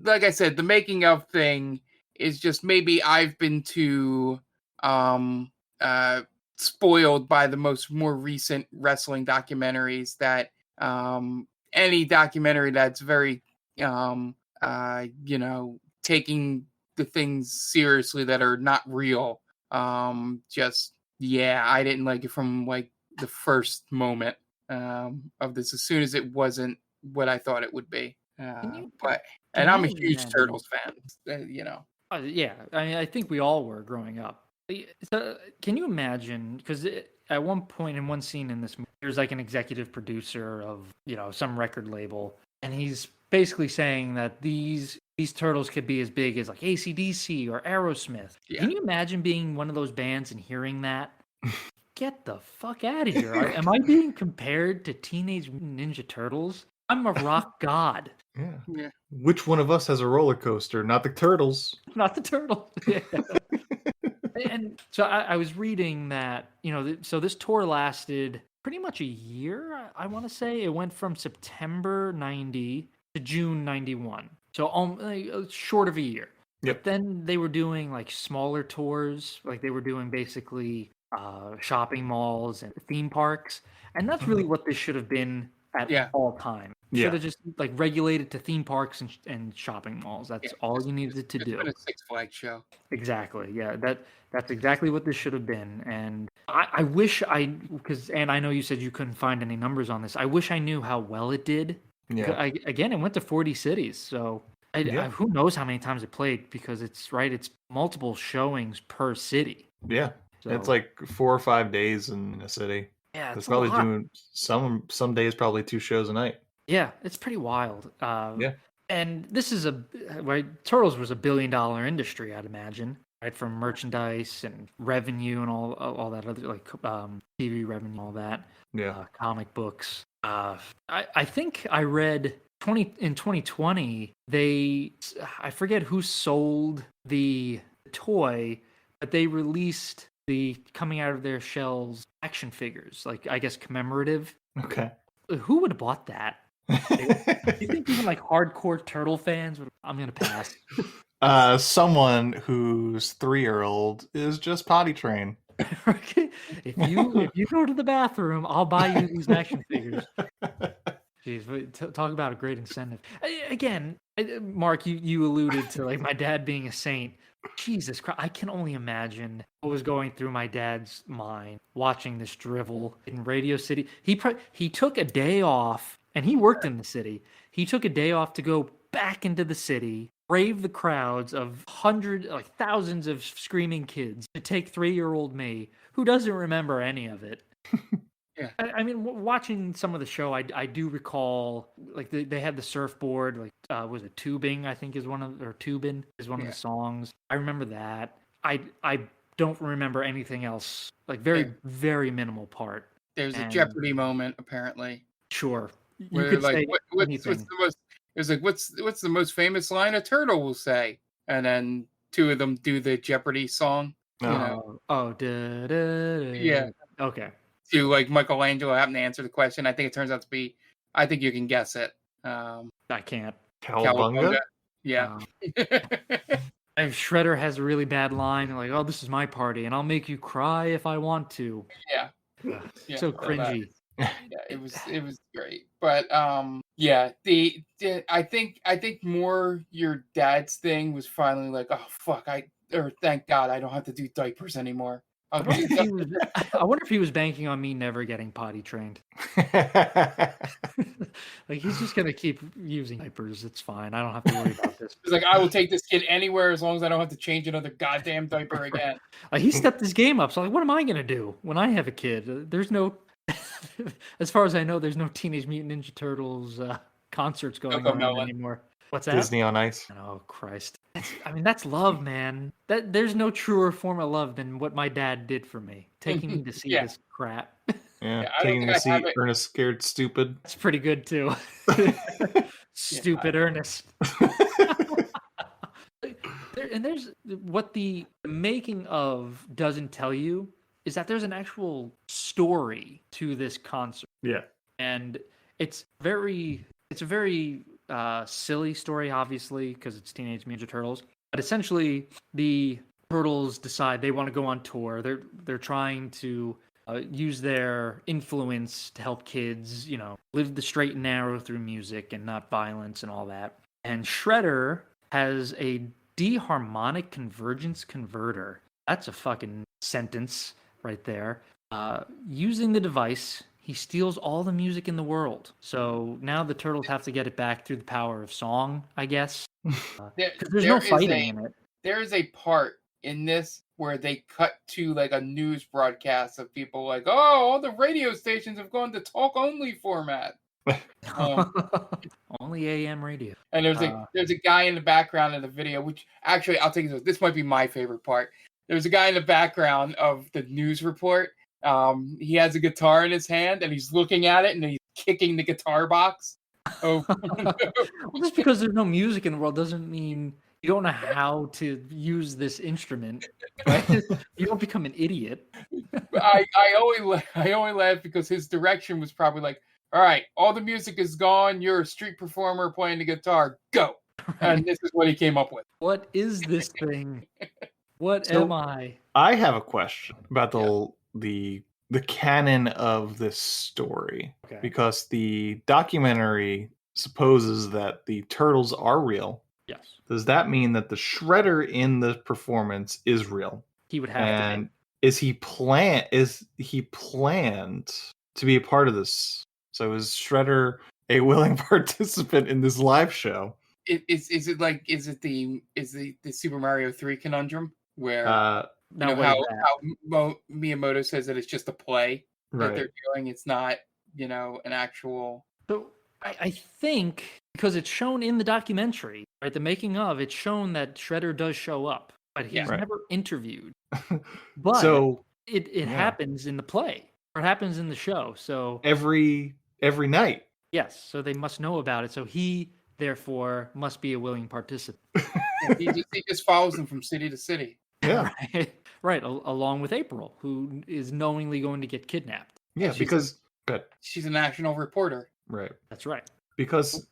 like I said, the making of thing is just maybe I've been too spoiled by the more recent wrestling documentaries that any documentary that's very taking the things seriously that are not real, I didn't like it from like the first moment of this, as soon as it wasn't what I thought it would be. I'm a huge Turtles fan, Yeah, I think we all were growing up. So, can you imagine? Because at one point in one scene in this movie, there's like an executive producer of some record label, and he's basically saying that these turtles could be as big as like AC/DC or Aerosmith. Yeah. Can you imagine being one of those bands and hearing that? Get the fuck out of here! Am I being compared to Teenage Mutant Ninja Turtles? I'm a rock god. Yeah. Which one of us has a roller coaster? Not the turtles. Not the turtles. Yeah. And so I was reading that, so this tour lasted pretty much a year, I want to say. It went from September 90 to June 91. So short of a year. Yep. But then they were doing like smaller tours. Like they were doing basically shopping malls and theme parks. And that's really what this should have been at all time. Should have just like regulated to theme parks and shopping malls. That's all you needed to do. Been a Six Flags show. Exactly. Yeah. That's exactly what this should have been. And I wish and I know you said you couldn't find any numbers on this. I wish I knew how well it did. Yeah. Again, it went to 40 cities. So who knows how many times it played, because it's multiple showings per city. Yeah. So, it's like 4 or 5 days in a city. Yeah. It's probably doing some days, probably 2 shows a night. Yeah, it's pretty wild. And this is Turtles was $1 billion industry, I'd imagine, right? From merchandise and revenue and all that other, like TV revenue, all that. Yeah. Comic books. I think I read in 2020 I forget who sold the toy, but they released the coming out of their shells action figures, like I guess commemorative. Okay. Who would have bought that? Do you think even like hardcore turtle fans would? I'm gonna pass. Someone whose 3-year-old is just potty trained. If you go to the bathroom, I'll buy you these action figures. Jeez, talk about a great incentive. Again, Mark, you alluded to like my dad being a saint. Jesus Christ, I can only imagine what was going through my dad's mind watching this drivel in Radio City. He took a day off, and he worked in the city. He took a day off to go back into the city, brave the crowds of thousands of screaming kids to take 3-year-old me, who doesn't remember any of it. Yeah. I mean, watching some of the show, I do recall like they had the surfboard, like was it tubing? I think tubin is one of the songs. I remember that. I don't remember anything else. Like very minimal part. There's a Jeopardy moment apparently. Sure. Where you could like say what's the most? It was like what's the most famous line a turtle will say, and then two of them do the Jeopardy song. Yeah. Okay. To like Michelangelo having to answer the question. I think it turns out to be. I think you can guess it. I can't. Cowabunga? Yeah. And Shredder has a really bad line like, "Oh, this is my party, and I'll make you cry if I want to." Yeah. So cringy. Yeah, it was great. But yeah, I think more your dad's thing was finally like, oh fuck, thank God I don't have to do diapers anymore. I wonder if he was banking on me never getting potty trained. Like he's just gonna keep using diapers. It's fine. I don't have to worry about this. He's like, I will take this kid anywhere as long as I don't have to change another goddamn diaper again. He stepped his game up. So like, what am I gonna do when I have a kid? There's no, as far as I know, there's no Teenage Mutant Ninja Turtles concerts going on anymore. What's that? Disney on Ice. Oh Christ! That's love, man. There's no truer form of love than what my dad did for me, taking me to see this crap. Yeah, taking to see Ernest Scared Stupid. That's pretty good too. Stupid Ernest. And there's what the making of doesn't tell you is that there's an actual story to this concert. Yeah, and it's a very silly story, obviously, because it's Teenage Mutant Ninja Turtles. But essentially, the Turtles decide they want to go on tour. They're trying to use their influence to help kids, live the straight and narrow through music and not violence and all that. And Shredder has a deharmonic convergence converter. That's a fucking sentence right there. Using the device, he steals all the music in the world. So now the Turtles have to get it back through the power of song, I guess. There's no fighting in it. There is a part in this where they cut to like a news broadcast of people like, oh, all the radio stations have gone to talk-only format. Only AM radio. And there's a guy in the background of the video, which actually, I'll take this might be my favorite part. There's a guy in the background of the news report. He has a guitar in his hand and he's looking at it and he's kicking the guitar box. Oh, well, just because there's no music in the world doesn't mean you don't know how to use this instrument. Right? You don't become an idiot. I only laugh because his direction was probably like, all right, all the music is gone. You're a street performer playing the guitar. Go. Right. And this is what he came up with. What is this thing? What am I? I have a question about the canon of this story. Okay. Because the documentary supposes that the turtles are real. Yes. Does that mean that the Shredder in the performance is real? He would have to be. Is he planned to be a part of this? So is Shredder a willing participant in this live show? Is it the Super Mario 3 conundrum where how Miyamoto says that it's just a play that they're doing? It's not, an actual. So I think because it's shown in the documentary, right? The making of, it's shown that Shredder does show up, but he's never interviewed. But it happens in the play, or it happens in the show. So every night. Yes, so they must know about it. So he therefore must be a willing participant. He just follows them from city to city. Yeah, right. Along with April, who is knowingly going to get kidnapped. Yeah, because she's a national reporter. Right. That's right. Because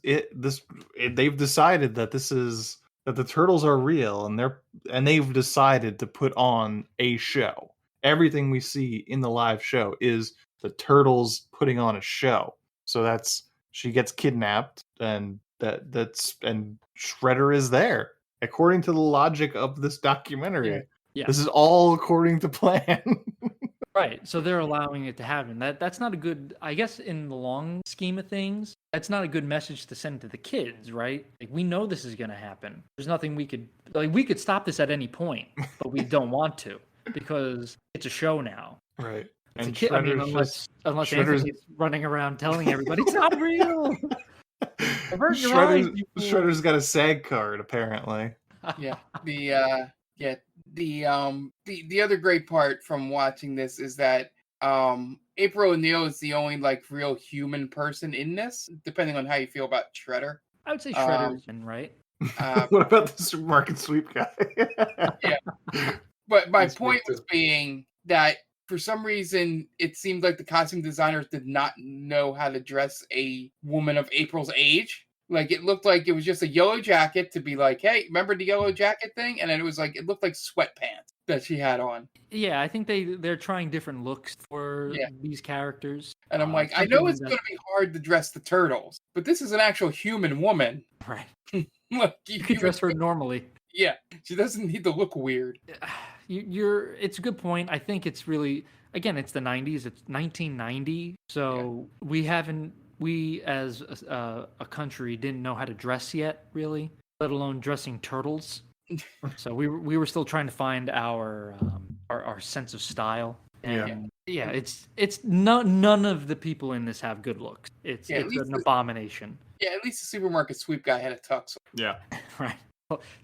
they've decided that this is that the turtles are real, and they've decided to put on a show. Everything we see in the live show is the turtles putting on a show. So she gets kidnapped, and and Shredder is there according to the logic of this documentary. Yeah. This is all according to plan. Right. So they're allowing it to happen. That's not a good, I guess, in the long scheme of things, that's not a good message to send to the kids, right? Like, we know this is going to happen. There's nothing we could stop this at any point, but we don't want to because it's a show now. Right. It's And a kid, unless Anthony's running around telling everybody it's not real. Avert your eyes, you fool. Shredder's got a SAG card, apparently. Yeah. The other great part from watching this is that April O'Neil is the only like real human person in this, depending on how you feel about Shredder. I would say Shredder's right. What about the supermarket sweep guy? Yeah. But my point was being that for some reason it seemed like the costume designers did not know how to dress a woman of April's age. Like, it looked like it was just a yellow jacket to be like, hey, remember the yellow jacket thing? And then it was like, it looked like sweatpants that she had on. Yeah, I think they're trying different looks for these characters. And I'm like, I know it's going to be hard to dress the turtles, but this is an actual human woman. Right. Look, you could dress her normally. Yeah, she doesn't need to look weird. It's a good point. I think it's really, again, it's the 90s. It's 1990. So we as a country didn't know how to dress yet, really, let alone dressing turtles. So we were still trying to find our sense of style. And it's none of the people in this have good looks. It's an abomination. Yeah, at least the supermarket sweep guy had a tux. Yeah. Right.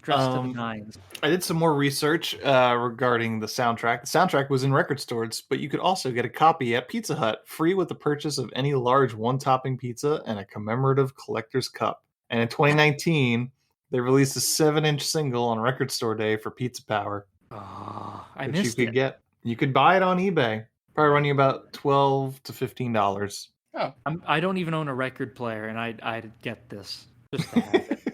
Dressed to the nines. I did some more research regarding the soundtrack. The soundtrack was in record stores, but you could also get a copy at Pizza Hut, free with the purchase of any large one-topping pizza and a commemorative collector's cup. And in 2019, they released a 7-inch single on Record Store Day for Pizza Power. Oh, I which missed you could it. get. You could buy it on eBay. Probably run you about $12 to $15. Oh, I don't even own a record player, and I'd get this just to have it.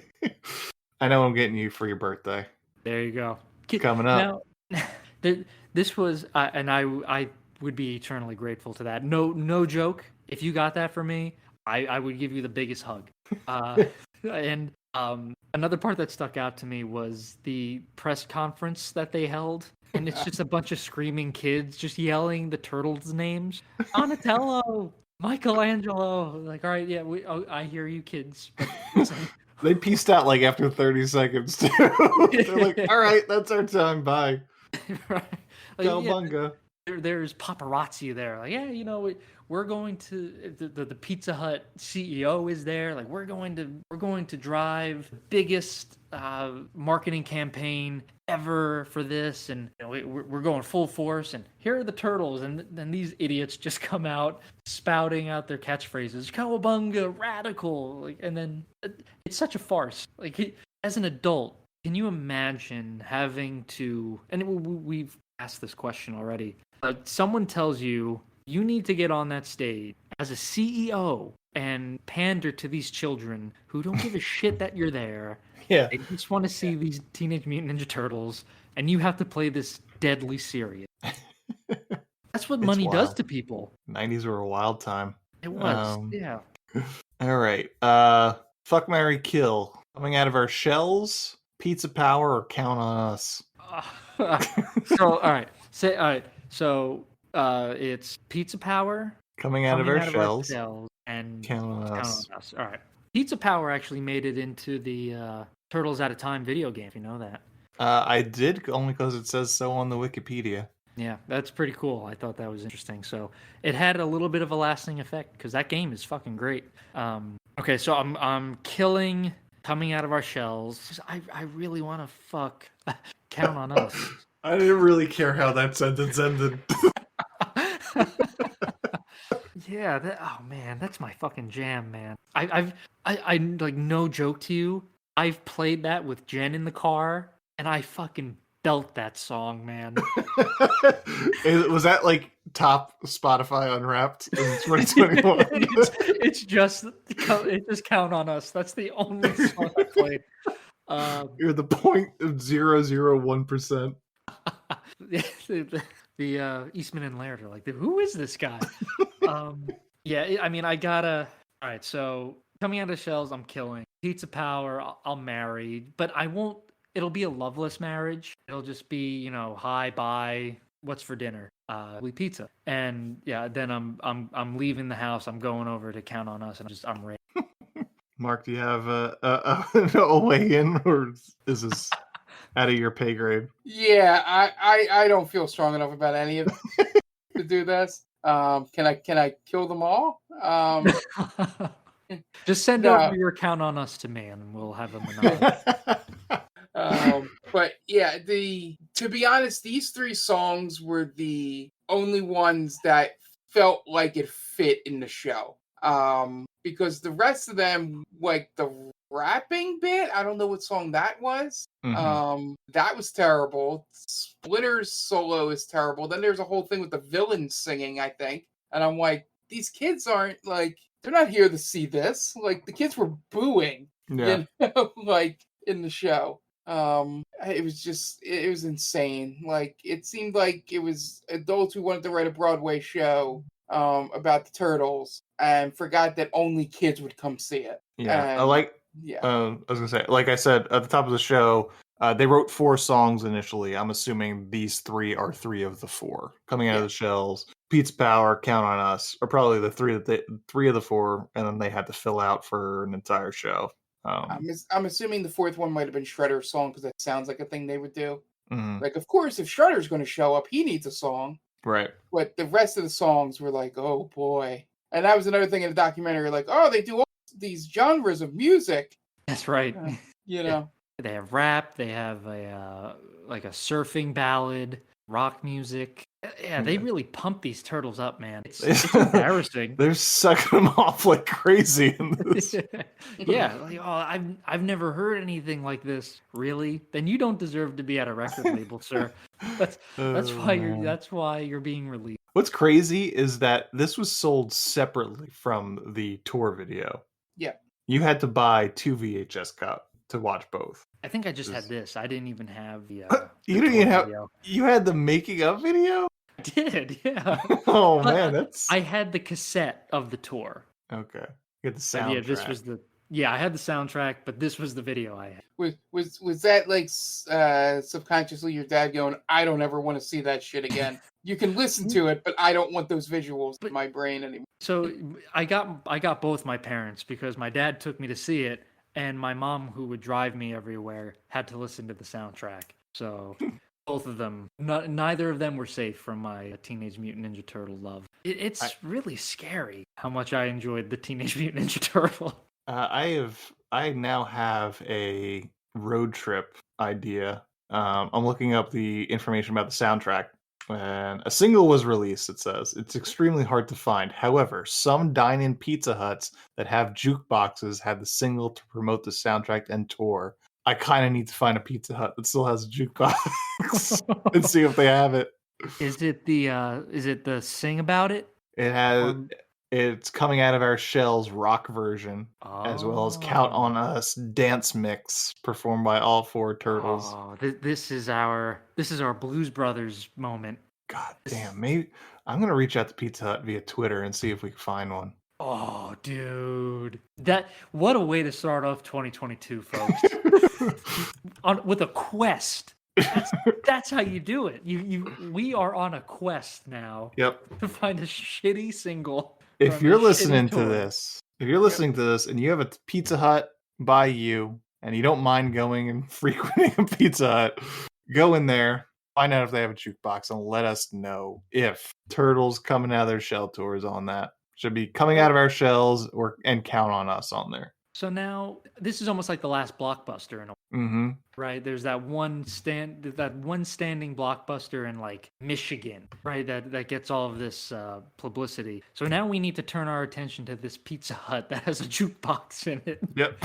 I know I'm getting you for your birthday. There you go. Coming up. Now, this was, and I would be eternally grateful to that. No joke. If you got that for me, I would give you the biggest hug. And another part that stuck out to me was the press conference that they held. And it's just a bunch of screaming kids just yelling the turtles' names. Donatello, Michelangelo. Like, all right, yeah, I hear you, kids. But they pieced out like after 30 seconds too. They're like, all right, that's our time. Bye. Right. Like, Cowabunga. There's paparazzi there. Like, yeah, we're going to the Pizza Hut CEO is there. Like, we're going to drive the biggest marketing campaign ever for this, and we're going full force. And here are the turtles, and then these idiots just come out spouting out their catchphrases, "Cowabunga, radical!" Like, and then it's such a farce. Like, as an adult, can you imagine having to? And we've asked this question already. Someone tells you need to get on that stage as a CEO and pander to these children who don't give a shit that you're there. Yeah. They just want to see these Teenage Mutant Ninja Turtles, and you have to play this deadly serious. That's what money does to people. 90s were a wild time. It was, yeah. All right. Fuck, marry, kill. Coming out of our shells, Pizza Power, or Count on Us? So, all right. So it's Pizza Power. Coming out of our shells, and Count on Us. All right. Pizza Power actually made it into the Turtles at a Time video game, if you know that. I did, only because it says so on the Wikipedia. Yeah, that's pretty cool. I thought that was interesting. So it had a little bit of a lasting effect because that game is fucking great. Okay, so I'm killing Coming Out of Our Shells. I really want to fuck Count on Us. I didn't really care how that sentence ended. Yeah, oh man, that's my fucking jam, man. I like, no joke to you, I've played that with Jen in the car, and I fucking belt that song, man. Was that like top Spotify Unwrapped in 2021? it's just Count on Us. That's the only song I played. You're the 0.001%. the Eastman and Laird are like, who is this guy? Yeah, I mean, I gotta. All right, so coming out of shells, I'm killing. Pizza Power, I'll marry, but I won't. It'll be a loveless marriage. It'll just be, hi, bye, what's for dinner? We pizza, and yeah, then I'm leaving the house. I'm going over to Count on Us, and I'm ready. Mark, do you have a way in, or is this out of your pay grade? Yeah, I don't feel strong enough about any of it to do this. Can I kill them all? Just send over your Count on Us to me, and we'll have them anonymous. But yeah, to be honest, these 3 songs were the only ones that felt like it fit in the show. Because the rest of them, like the rapping bit, I don't know what song that was. That was terrible. Splinter's solo is terrible. Then there's a whole thing with the villain singing, I think. And I'm like, these kids aren't like, they're not here to see this. Like, the kids were booing, like in the show. It was insane. Like, it seemed like it was adults who wanted to write a Broadway show about the Turtles and forgot that only kids would come see it. Yeah, And, I was gonna say, like I said at the top of the show, they wrote 4 songs initially. I'm assuming these 3 are 3 of the 4 coming out of the shells. Pizza Power, Count on Us are probably the 3 of the 4, and then they had to fill out for an entire show. I'm assuming the 4th one might have been Shredder's song because that sounds like a thing they would do. Mm-hmm. Like, of course, if Shredder's going to show up, he needs a song. Right. But the rest of the songs were like, oh boy. And that was another thing in the documentary, like, oh, they do all these genres of music. That's right. They have rap. They have a surfing ballad, rock music. Yeah, they really pump these turtles up, man. It's embarrassing. They're sucking them off like crazy in this. Yeah, like, I've never heard anything like this. Really? Then you don't deserve to be at a record label, sir. That's why you're being released. What's crazy is that this was sold separately from the tour video. Yeah. You had to buy 2 VHS copies to watch both. I think I just had this. I didn't even have the. You didn't even have. Video. You had the making of video. I did, yeah. Oh man, I had the cassette of the tour. Okay, you had the soundtrack. Yeah, this was the. Yeah, I had the soundtrack, but this was the video I had. Was that like subconsciously your dad going, I don't ever want to see that shit again? You can listen to it, but I don't want those visuals in my brain anymore. So I got both my parents because my dad took me to see it, and my mom, who would drive me everywhere, had to listen to the soundtrack. So both of them, neither of them were safe from my Teenage Mutant Ninja Turtle love. It's really scary how much I enjoyed the Teenage Mutant Ninja Turtle. I now have a road trip idea. I'm looking up the information about the soundtrack, and a single was released. It says it's extremely hard to find. However, some dine-in Pizza Huts that have jukeboxes had the single to promote the soundtrack and tour. I kind of need to find a Pizza Hut that still has a jukebox and see if they have it. Is it the Sing About It? It has. It's coming out of our shells rock version, as well as Count on Us dance mix performed by all 4 turtles. Oh, this is our Blues Brothers moment. God damn, maybe I'm gonna reach out to Pizza Hut via Twitter and see if we can find one. Oh, dude, what a way to start off 2022, folks. With a quest. That's how you do it. We are on a quest now. Yep. To find a shitty single. If you're listening to this, and you have a Pizza Hut by you, and you don't mind going and frequenting a Pizza Hut, go in there, find out if they have a jukebox, and let us know if Turtles coming out of their shell tour is on that. Should be coming out of our shells and Count on Us on there. So now this is almost like the last blockbuster in a way, right? There's that one standing blockbuster in like Michigan, right? That gets all of this publicity. So now we need to turn our attention to this Pizza Hut that has a jukebox in it. Yep.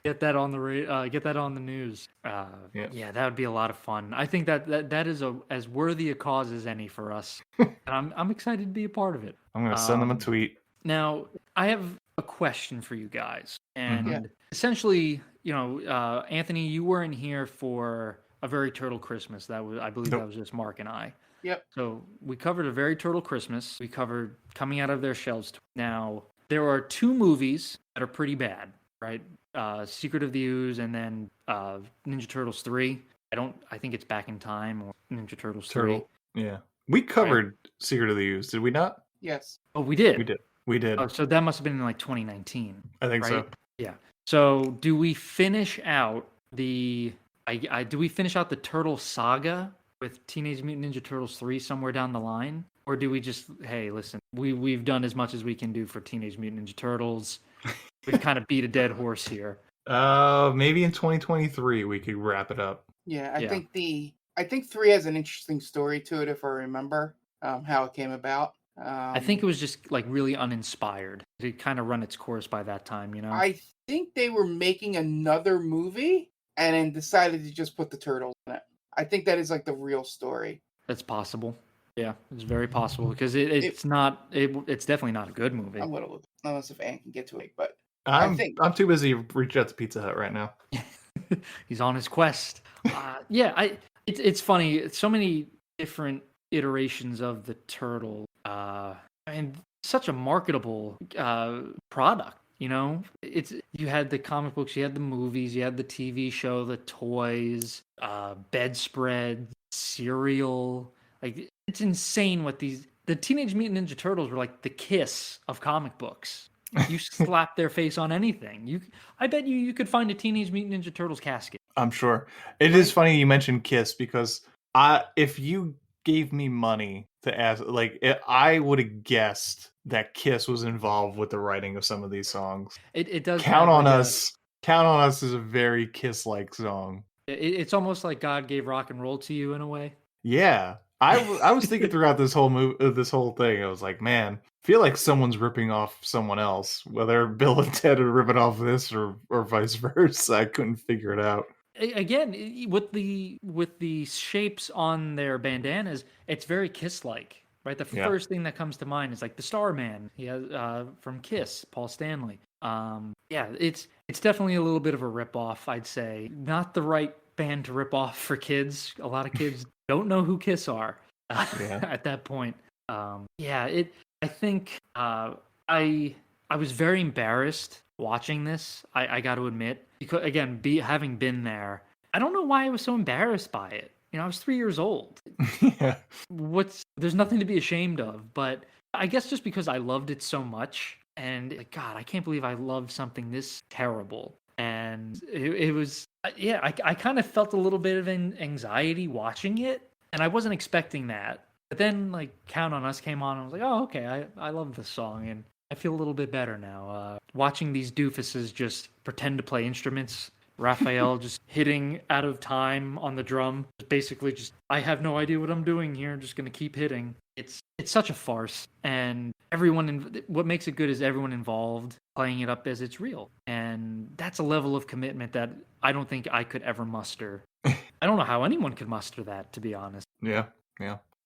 Get that on the news. Yeah, that would be a lot of fun. I think that is as worthy a cause as any for us, and I'm excited to be a part of it. I'm gonna send them a tweet. Now I have a question for you guys, and essentially Anthony, you weren't here for A Very Turtle Christmas. I believe Nope. that was just Mark and I. Yep. So we covered A Very Turtle Christmas. We covered Coming Out of Their Shells. Now, there are 2 movies that are pretty bad, right? Secret of the Ooze and then Ninja Turtles 3. I think it's Back in Time or Ninja Turtles 3. Yeah. We covered Secret of the Ooze, did we not? Yes. Oh, we did? We did. Oh, so that must have been in like 2019. I think so. right? Yeah. So do we finish out do we finish out the Turtle saga with Teenage Mutant Ninja Turtles 3 somewhere down the line? Or do we just, hey, listen, we've done as much as we can do for Teenage Mutant Ninja Turtles. We've kind of beat a dead horse here. Maybe in 2023 we could wrap it up. Yeah, I think 3 has an interesting story to it, if I remember how it came about. I think it was just like really uninspired. It kind of run its course by that time, I think they were making another movie and then decided to just put the turtles in it. I think that is like the real story. That's possible. Yeah, it's very possible because it's definitely not a good movie. I'm gonna look, unless if Ann can get to it, but I'm too busy reaching out to Pizza Hut right now. He's on his quest. It's funny. So many different iterations of the turtle, and such a marketable product. You had the comic books, you had the movies, you had the TV show, the toys, bedspread, cereal. Like, it's insane what the Teenage Mutant Ninja Turtles were like the Kiss of comic books. You slap their face on anything. I bet you could find a Teenage Mutant Ninja Turtles casket. I'm sure. It is funny you mentioned Kiss because if you gave me money to ask, I would have guessed that Kiss was involved with the writing of some of these songs. It does. Count on Us. Count on Us is a very Kiss-like song. It's almost like God gave rock and roll to you in a way. Yeah. I was thinking throughout this whole thing, I was like, man, I feel like someone's ripping off someone else. Whether Bill and Ted are ripping off this or vice versa, I couldn't figure it out. Again, with the shapes on their bandanas, it's very Kiss-like, right? The first thing that comes to mind is like the Starman. He has from Kiss, Paul Stanley. It's definitely a little bit of a rip-off, I'd say. Not the right band to rip off for kids. A lot of kids don't know who Kiss are at that point. I think I was very embarrassed watching this. I got to admit, because again, having been there, I don't know why I was so embarrassed by it. I was 3 years old. Yeah. There's nothing to be ashamed of, but I guess just because I loved it so much, and God, I can't believe I loved something this terrible. And it was, I kind of felt a little bit of anxiety watching it, and I wasn't expecting that. But then, like, Count on Us came on, and I was like, oh, okay, I love this song, and I feel a little bit better now. Watching these doofuses just pretend to play instruments, Raphael just hitting out of time on the drum, basically just, I have no idea what I'm doing here, I'm just going to keep hitting. It's such a farce, and what makes it good is everyone involved playing it up as it's real, and that's a level of commitment that I don't think I could ever muster. I don't know how anyone could muster that, to be honest. Yeah.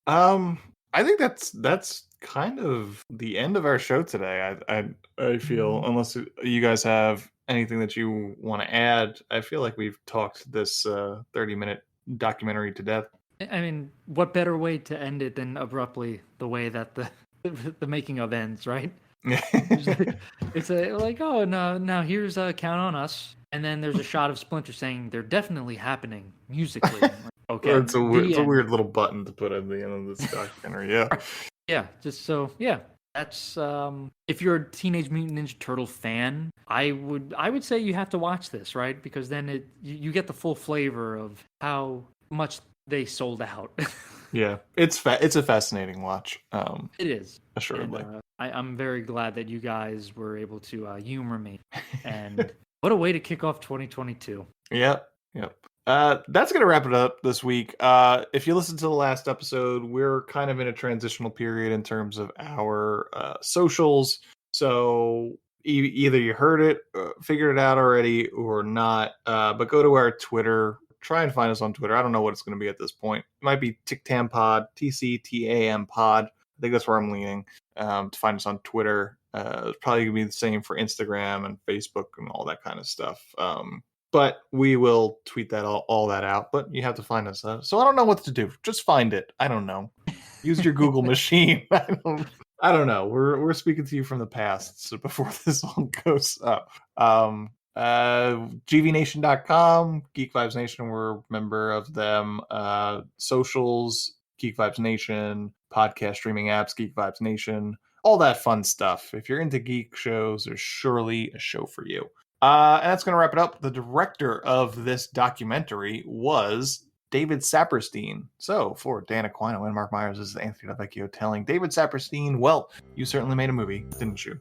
I think that's kind of the end of our show today. I feel, unless you guys have anything that you want to add, I feel like we've talked this 30-minute documentary to death. I mean, what better way to end it than abruptly the way that the making of ends, right? It's like, oh, no, now here's Count on Us, and then there's a shot of Splinter saying they're definitely happening musically. Like, okay, it's a weird little button to put at the end of this documentary. That's if you're a Teenage Mutant Ninja Turtle fan, I would say you have to watch this, right? Because then you get the full flavor of how much they sold out. Yeah, it's a fascinating watch. It is, assuredly. And, I'm very glad that you guys were able to humor me, and what a way to kick off 2022. Yep. That's going to wrap it up this week. If you listened to the last episode, we're kind of in a transitional period in terms of our socials. So either you heard it, figured it out already, or not. But go to our Twitter. Try and find us on Twitter. I don't know what it's going to be at this point. It might be TicTamPod, TCTAM Pod. I think that's where I'm leaning. To find us on Twitter. It's probably going to be the same for Instagram and Facebook and all that kind of stuff. But we will tweet that all that out. But you have to find us. So I don't know what to do. Just find it. I don't know. Use your Google machine. I don't know. We're speaking to you from the past. So before this all goes up, gvnation.com, Geek Vibes Nation. We're a member of them. Socials, Geek Vibes Nation. Podcast streaming apps, Geek Vibes Nation. All that fun stuff. If you're into geek shows, there's surely a show for you. And that's going to wrap it up. The director of this documentary was David Saperstein. So for Dan Aquino and Mark Myers, this is Anthony Delvecchio telling David Saperstein, well, you certainly made a movie, didn't you?